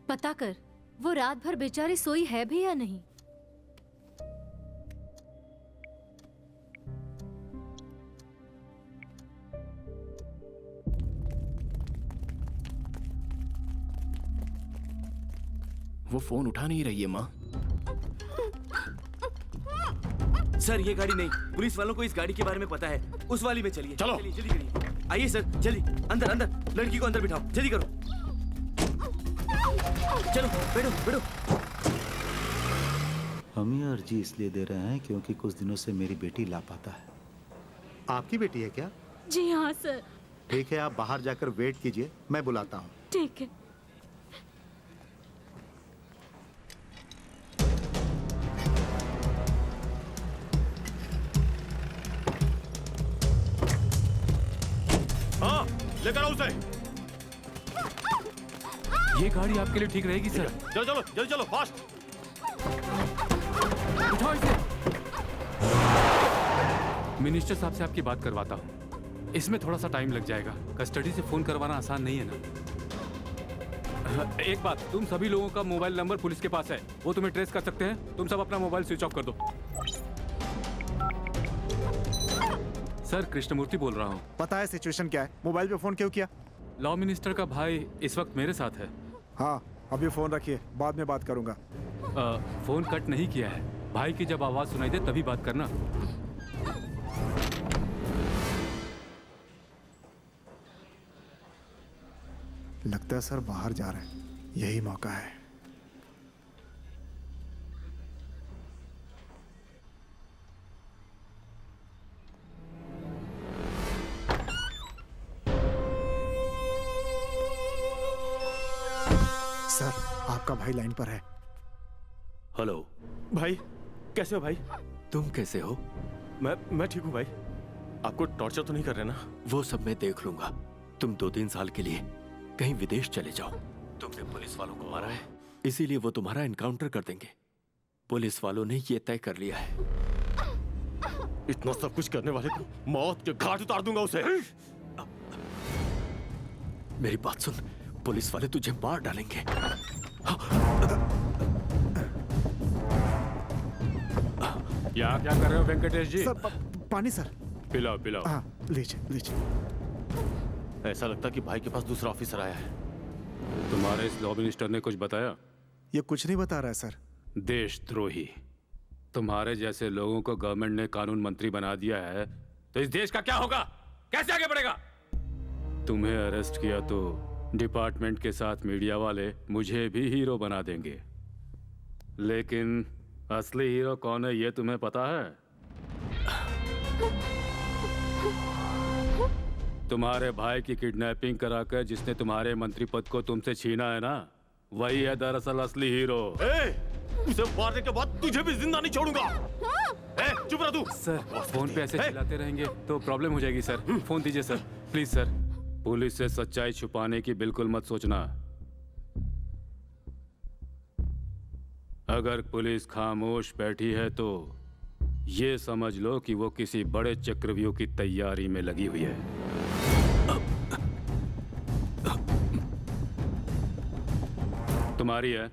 पता कर वो रात भर बेचारी सोई है भी या नहीं। वो फोन उठा नहीं रही है माँ। सर ये गाड़ी नहीं, पुलिस वालों को इस गाड़ी के बारे में पता है। उस वाली में चलिए। चलो जल्दी करिए। आइए सर, जल्दी अंदर अंदर। लड़की को अंदर बिठाओ, जल्दी करो। चलो बैठो बैठो। हम ये अर्जी इसलिए दे रहे हैं क्योंकि कुछ दिनों से मेरी बेटी लापता है। आपकी बेटी है क्या? जी हाँ सर। ठीक है, आप बाहर जाकर वेट कीजिए, मैं बुलाता हूँ। ठीक है। करो उसे। ये गाड़ी आपके लिए ठीक रहेगी सर। चलो चलो जल्दी चलो, फास्ट। उठाओ इसे। मिनिस्टर साहब से आपकी बात करवाता हूँ। इसमें थोड़ा सा टाइम लग जाएगा। कस्टडी से फोन करवाना आसान नहीं है ना। एक बात, तुम सभी लोगों का मोबाइल नंबर पुलिस के पास है, वो तुम्हें ट्रेस कर सकते हैं। तुम सब अपना मोबाइल स्विच ऑफ कर दो। सर, कृष्णमूर्ति बोल रहा हूँ। पता है सिचुएशन क्या है? मोबाइल पे फोन क्यों किया? लॉ मिनिस्टर का भाई इस वक्त मेरे साथ है। हाँ, अभी फोन रखिए, बाद में बात करूंगा। फोन कट नहीं किया है। भाई की जब आवाज सुनाई दे तभी बात करना। लगता है सर बाहर जा रहे हैं, यही मौका है। सर, आपका भाई लाइन पर है। हेलो भाई, कैसे हो भाई? तुम कैसे हो? मैं ठीक हूँ भाई। आपको टॉर्चर तो नहीं कर रहे ना? वो सब मैं देख लूंगा। तुम 2-3 साल के लिए कहीं विदेश चले जाओ। तुमने पुलिस वालों को मारा है, इसीलिए वो तुम्हारा एनकाउंटर कर देंगे। पुलिस वालों ने ये तय कर लिया है। इतना सब कुछ करने वाले को मौत के घाट उतार दूंगा उसे। मेरी बात सुन, पुलिस वाले तुझे मार डालेंगे। यहाँ क्या कर रहे हो वेंकटेश जी? सर, पानी सर। पिलाओ पिलाओ। हाँ, लीजिए लीजिए। ऐसा लगता कि भाई के पास दूसरा ऑफिसर आया है। तुम्हारे इस लॉ मिनिस्टर ने कुछ बताया? ये कुछ नहीं बता रहा है सर। देशद्रोही। तुम्हारे जैसे लोगों को गवर्नमेंट ने कानून मंत्री बना दिया है, तो इस देश का क्या होगा? कैसे आगे बढ़ेगा? तुम्हें अरेस्ट किया तो डिपार्टमेंट के साथ मीडिया वाले मुझे भी हीरो बना देंगे, लेकिन असली हीरो कौन है ये तुम्हें पता है? तुम्हारे भाई की किडनैपिंग कराकर जिसने तुम्हारे मंत्री पद को तुमसे छीना है ना, वही है दरअसल असली हीरो। उसे मारने के बाद तुझे भी जिंदा नहीं छोड़ूंगा। चुप रह तू। सर, फोन पे ऐसे चिल्लाते रहेंगे तो प्रॉब्लम हो जाएगी सर। फोन दीजिए सर, प्लीज सर। पुलिस से सच्चाई छुपाने की बिल्कुल मत सोचना। अगर पुलिस खामोश बैठी है तो ये समझ लो कि वो किसी बड़े चक्रव्यूह की तैयारी में लगी हुई है। तुम्हारी है?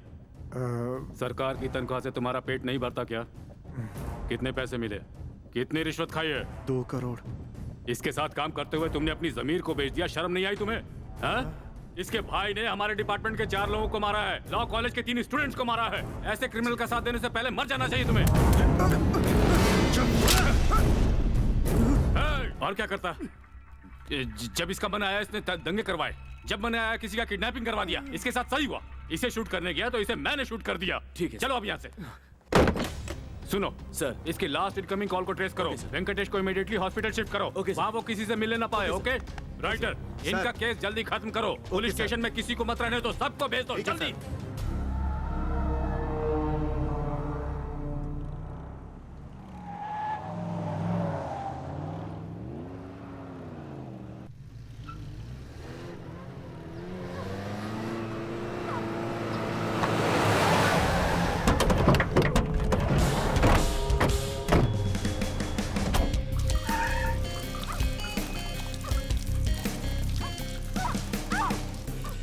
सरकार की तनख्वाह से तुम्हारा पेट नहीं भरता क्या? कितने पैसे मिले? कितनी रिश्वत खाई है? 2 करोड़। इसके साथ काम करते हुए तुमने अपनी जमीर को बेच दिया। शर्म नहीं आई तुम्हें? हाँ? इसके भाई ने हमारे डिपार्टमेंट के 4 लोगों को मारा है, लॉ कॉलेज के 3 स्टूडेंट्स को मारा है। ऐसे क्रिमिनल का साथ देने से पहले मर जाना चाहिए तुम्हें। और क्या करता? जब इसका मन आया इसने दंगे करवाए, जब मन आया किसी का किडनैपिंग करवा दिया। इसके साथ सही हुआ। इसे शूट करने गया तो इसे मैंने शूट कर दिया। ठीक है, चलो अब यहाँ से। सुनो सर, इसकी लास्ट इनकमिंग कॉल को ट्रेस करो। वेंकटेश को इमीडिएटली हॉस्पिटल शिफ्ट करो। वहाँ वो किसी से मिलने ना पाए। ओके राइटर, इनका केस जल्दी खत्म करो। पुलिस स्टेशन में किसी को मत रहने दो, सबको भेज दो जल्दी।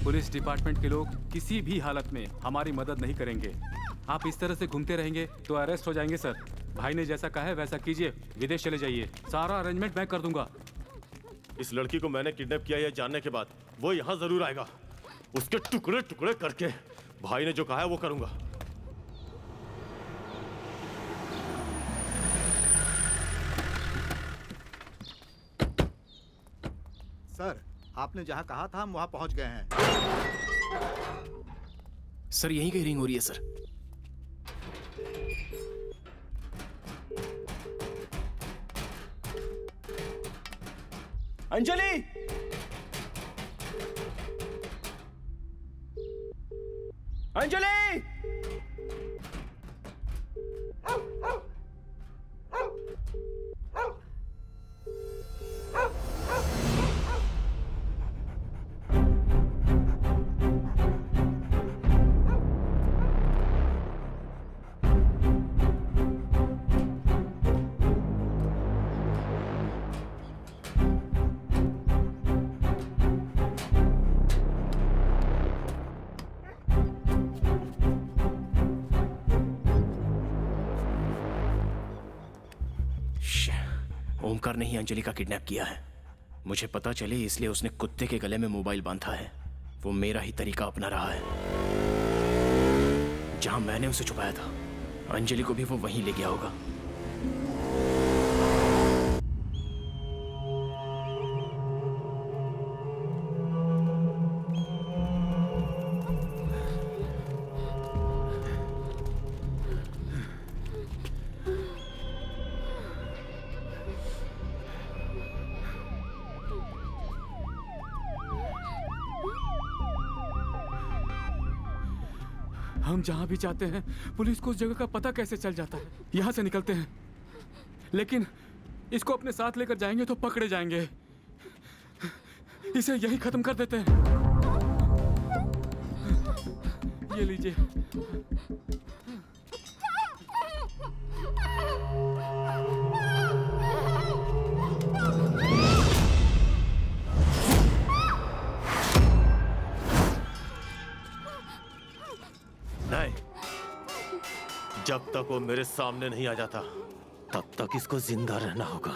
पुलिस डिपार्टमेंट के लोग किसी भी हालत में हमारी मदद नहीं करेंगे। आप इस तरह से घूमते रहेंगे तो अरेस्ट हो जाएंगे सर। भाई ने जैसा कहा है वैसा कीजिए, विदेश चले जाइए। सारा अरेंजमेंट मैं कर दूंगा। इस लड़की को मैंने किडनैप किया है जानने के बाद वो यहाँ जरूर आएगा। उसके टुकड़े टुकड़े करके भाई ने जो कहा है वो करूंगा। सर, आपने जहां कहा था हम वहां पहुंच गए हैं। सर, यहीं कहीं रिंग हो रही है सर। अंजलि! अंजलि! ओमकार ने ही अंजलि का किडनैप किया है। मुझे पता चले इसलिए उसने कुत्ते के गले में मोबाइल बांधा है। वो मेरा ही तरीका अपना रहा है। जहां मैंने उसे छुपाया था, अंजलि को भी वो वहीं ले गया होगा। हम जहां भी जाते हैं पुलिस को उस जगह का पता कैसे चल जाता है। यहां से निकलते हैं लेकिन इसको अपने साथ लेकर जाएंगे तो पकड़े जाएंगे। इसे यही खत्म कर देते हैं। ये लीजिए। नहीं, जब तक वो मेरे सामने नहीं आ जाता तब तक इसको जिंदा रहना होगा।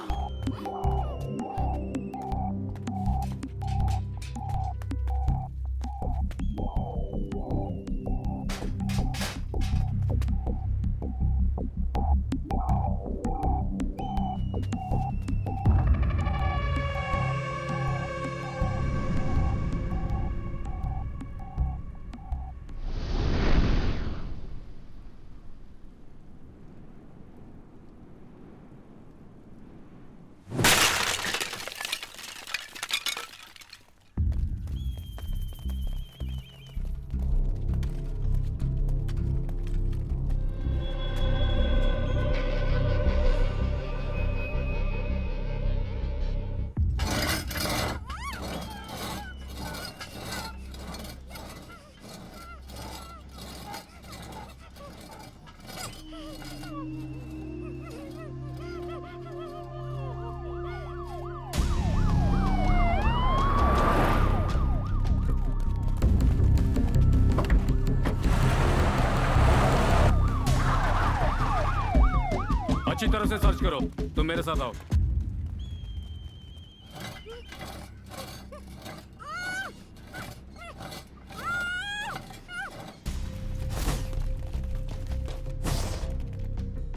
अच्छी तरह से सर्च करो। तुम मेरे साथ आओ।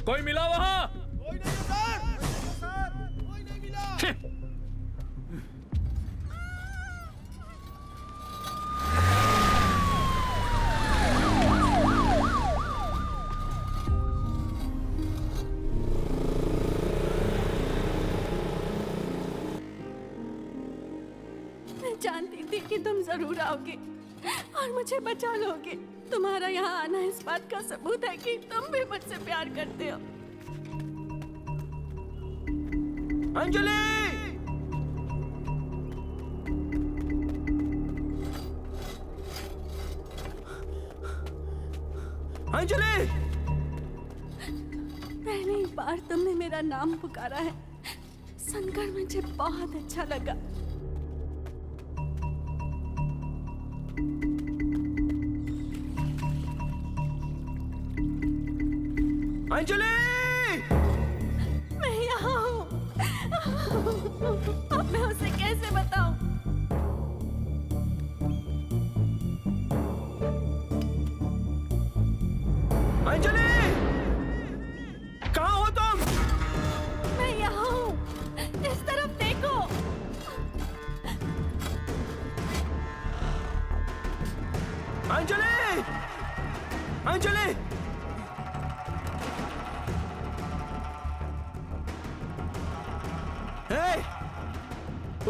कोई मिला वहां? कोई नहीं सर। कोई नहीं मिला। जानती थी कि तुम जरूर आओगे और मुझे बचा लोगे। तुम्हारा यहाँ आना इस बात का सबूत है कि तुम भी मुझसे प्यार करते हो। अंजलि! अंजलि! पहली बार तुमने मेरा नाम पुकारा है, सुनकर मुझे बहुत अच्छा लगा। अंजलि! मैं यहाँ हूँ। अब मैं उसे कैसे बताऊं? अंजलि! कहाँ हो तुम? मैं यहाँ हूँ। इस तरफ देखो। अंजलि! अंजलि!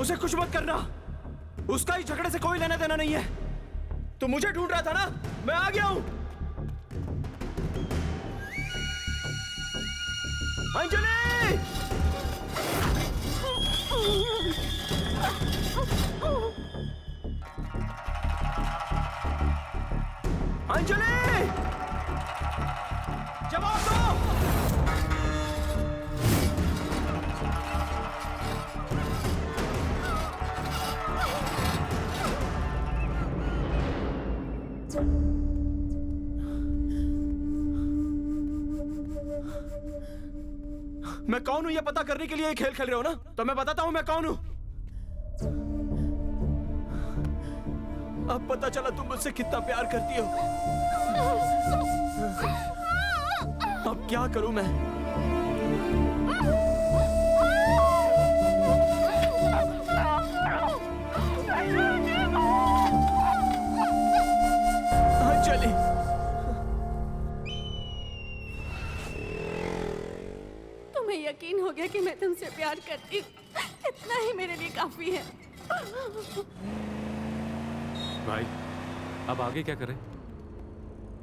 उसे कुछ मत करना। उसका ही झगड़े से कोई लेना देना नहीं है। तू मुझे ढूंढ रहा था ना? मैं आ गया हूं। अंजलि! अंजलि! जवाब दो। मैं कौन हूँ ये पता करने के लिए खेल खेल रहे हो ना? तो मैं बताता हूँ मैं कौन हूँ। अब पता चला तुम मुझसे कितना प्यार करती हो। अब क्या करूं मैं? चली। तुम्हें यकीन हो गया कि मैं तुमसे प्यार करती हूँ। इतना ही मेरे लिए काफी है। भाई अब आगे क्या करें?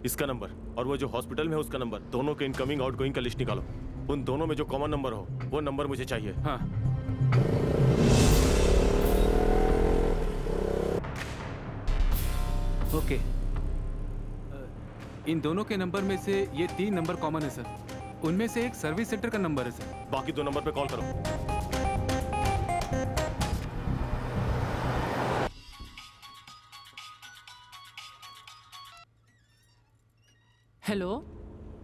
इसका नंबर और वो जो हॉस्पिटल में है उसका नंबर, दोनों के इनकमिंग आउटगोइंग का लिस्ट निकालो। उन दोनों में जो कॉमन नंबर हो वो नंबर मुझे चाहिए। हाँ। ओके। इन दोनों के नंबर में से ये 3 नंबर कॉमन है सर। उनमें से एक सर्विस सेंटर का नंबर है सर। बाकी 2 नंबर पे कॉल करो। हेलो,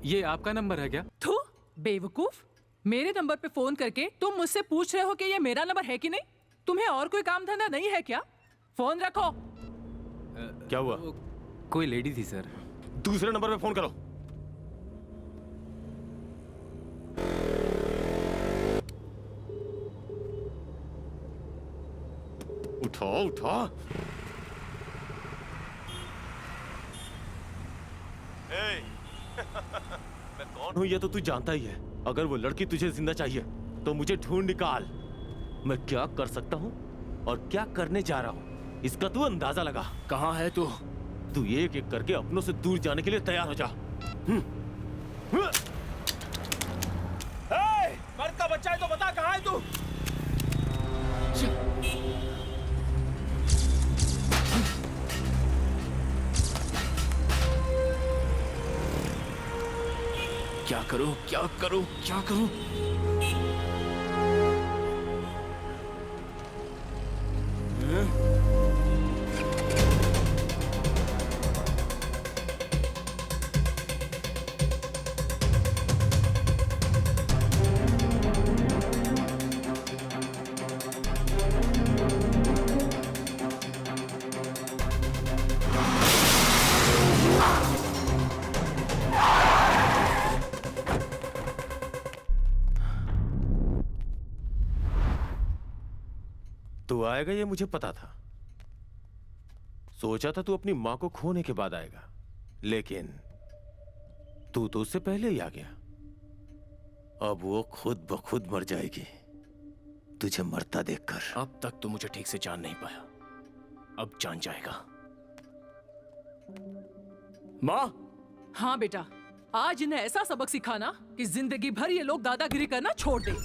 ये आपका नंबर है क्या? थू बेवकूफ, मेरे नंबर पे फोन करके तुम मुझसे पूछ रहे हो कि ये मेरा नंबर है कि नहीं? तुम्हें और कोई काम धंधा नहीं है क्या? फोन रखो। क्या हुआ? कोई लेडी थी सर। दूसरे नंबर पे फोन करो। उठाओ उठाओ। मैं कौन हूं ये तो तू जानता ही है। अगर वो लड़की तुझे जिंदा चाहिए तो मुझे ढूंढ निकाल। मैं क्या कर सकता हूं और क्या करने जा रहा हूं इसका तू अंदाजा लगा। कहां है तू? तू एक एक करके अपनों से दूर जाने के लिए तैयार हो जा। मर्द का बच्चा है तो बता कहां है तू? क्या करूं क्या करूं क्या करूं? तू आएगा ये मुझे पता था। सोचा था तू अपनी मां को खोने के बाद आएगा, लेकिन तू तो उससे पहले ही आ गया। अब वो खुद ब खुद मर जाएगी तुझे मरता देखकर। अब तक तो मुझे ठीक से जान नहीं पाया, अब जान जाएगा। मां। हाँ बेटा, आज इन्हें ऐसा सबक सिखाना कि जिंदगी भर ये लोग दादागिरी करना छोड़ दे।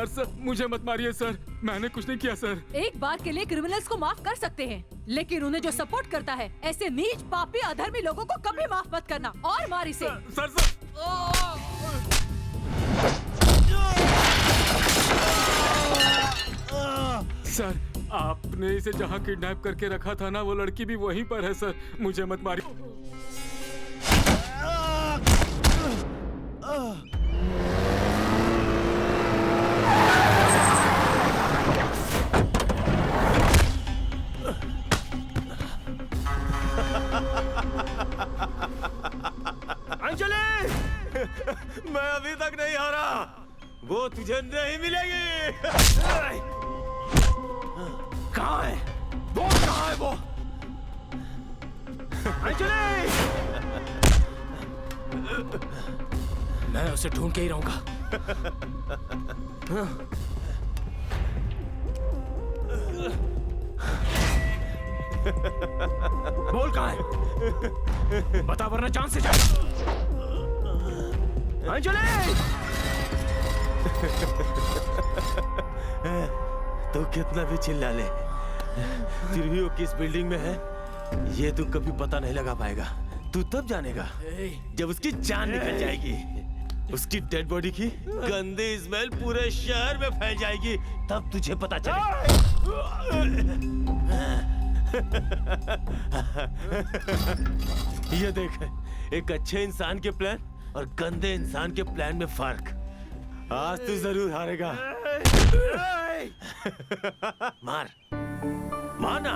सर मुझे मत मारिए सर, मैंने कुछ नहीं किया सर। एक बार के लिए क्रिमिनल्स को माफ कर सकते हैं, लेकिन उन्हें जो सपोर्ट करता है ऐसे नीच पापी अधर्मी लोगों को कभी माफ मत करना। और मार इसे। सर सर आपने इसे जहाँ किडनैप करके रखा था ना, वो लड़की भी वहीं पर है सर, मुझे मत मारिए। अंजलि, मैं अभी तक नहीं हारा, वो तुझे नहीं मिलेगी। कहाँ है वो? कहाँ है वो? अंजलि! मैं उसे ढूंढ के ही रहूंगा। बोल कहाँ है? बता वरना जान से जा। अंजलि! तू कितना भी चिल्ला ले, फिर भी वो किस बिल्डिंग में है ये तू कभी पता नहीं लगा पाएगा। तू तब जानेगा जब उसकी जान निकल जाएगी, उसकी डेड बॉडी की गंदी स्मेल पूरे शहर में फैल जाएगी, तब तुझे पता चलेगा। ये देख, एक अच्छे इंसान के प्लान और गंदे इंसान के प्लान में फर्क। आज तू जरूर हारेगा। मार मारना,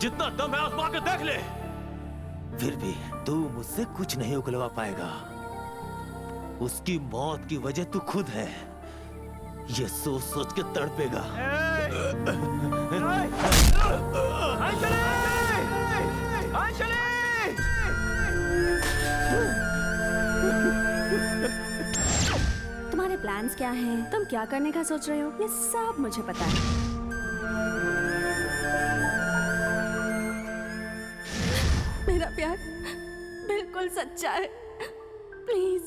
जितना दम है आजमा के देख ले। फिर भी तू मुझसे कुछ नहीं उगलवा पाएगा। उसकी मौत की वजह तू खुद है, ये सोच सोच के तड़पेगा। तुम्हारे प्लान्स क्या हैं? तुम क्या करने का सोच रहे हो? ये सब मुझे पता है। मेरा प्यार बिल्कुल सच्चा है। Please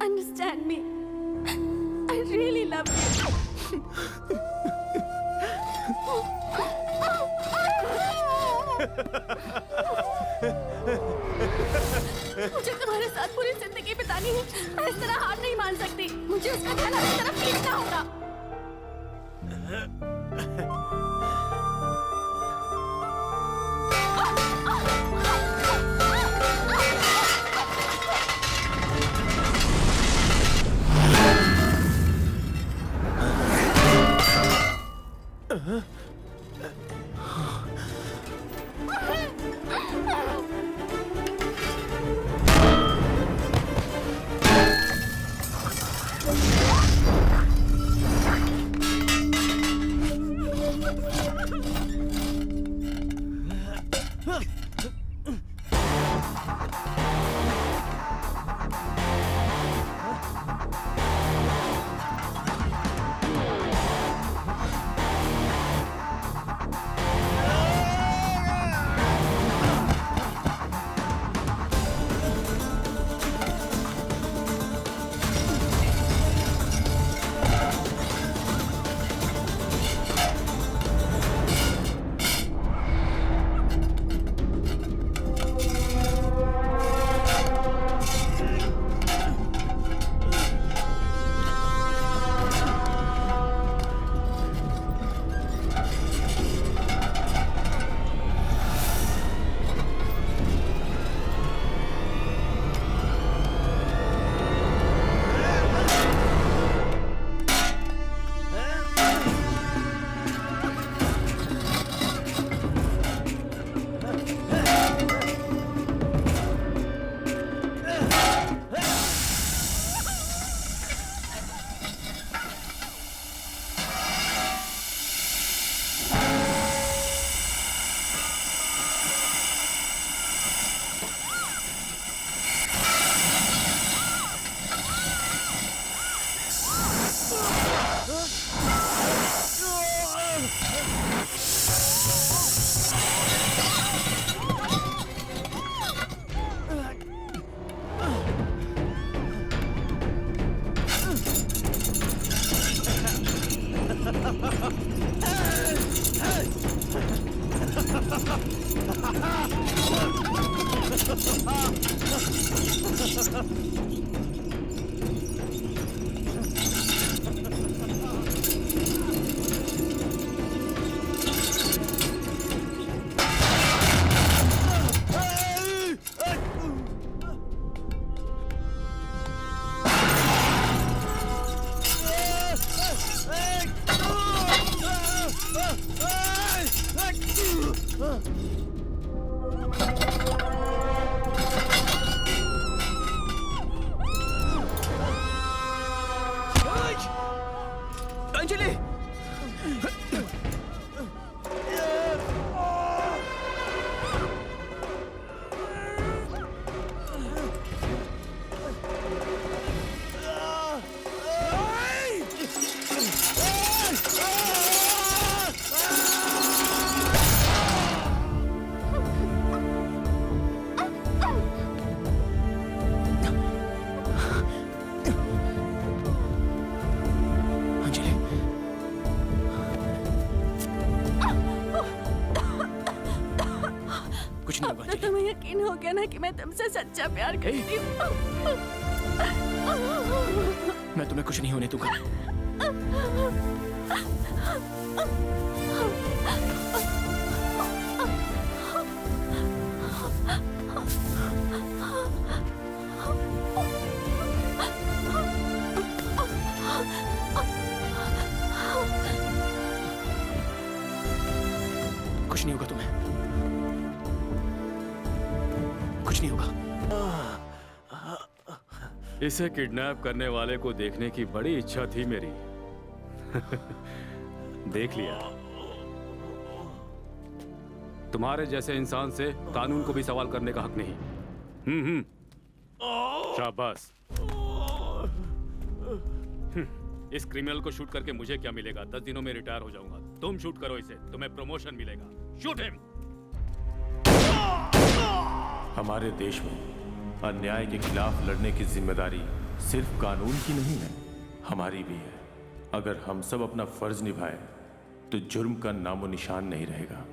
understand me. I really love you. मुझे तुम्हारे साथ पूरी जिंदगी बितानी है। मैं इस तरह हार नहीं मान सकती। मुझे उसका ख्याल हर तरफ खींचना होगा। अंजलि! कुछ नहीं अब होगा तो तुम्हें यकीन हो गया ना कि मैं तुमसे सच्चा प्यार करती हूँ। मैं तुम्हें कुछ नहीं होने दूंगा। कुछ नहीं होगा तुम्हें, कुछ नहीं होगा। इसे किडनैप करने वाले को देखने की बड़ी इच्छा थी मेरी। देख लिया। तुम्हारे जैसे इंसान से कानून को भी सवाल करने का हक नहीं। शाबाश। इस क्रिमिनल को शूट करके मुझे क्या मिलेगा? 10 दिनों में रिटायर हो जाऊंगा। तुम शूट करो इसे, तुम्हें प्रमोशन मिलेगा। Shoot him. हमारे देश में अन्याय के खिलाफ लड़ने की जिम्मेदारी सिर्फ कानून की नहीं है, हमारी भी है। अगर हम सब अपना फर्ज निभाएं तो जुर्म का नामो निशान नहीं रहेगा।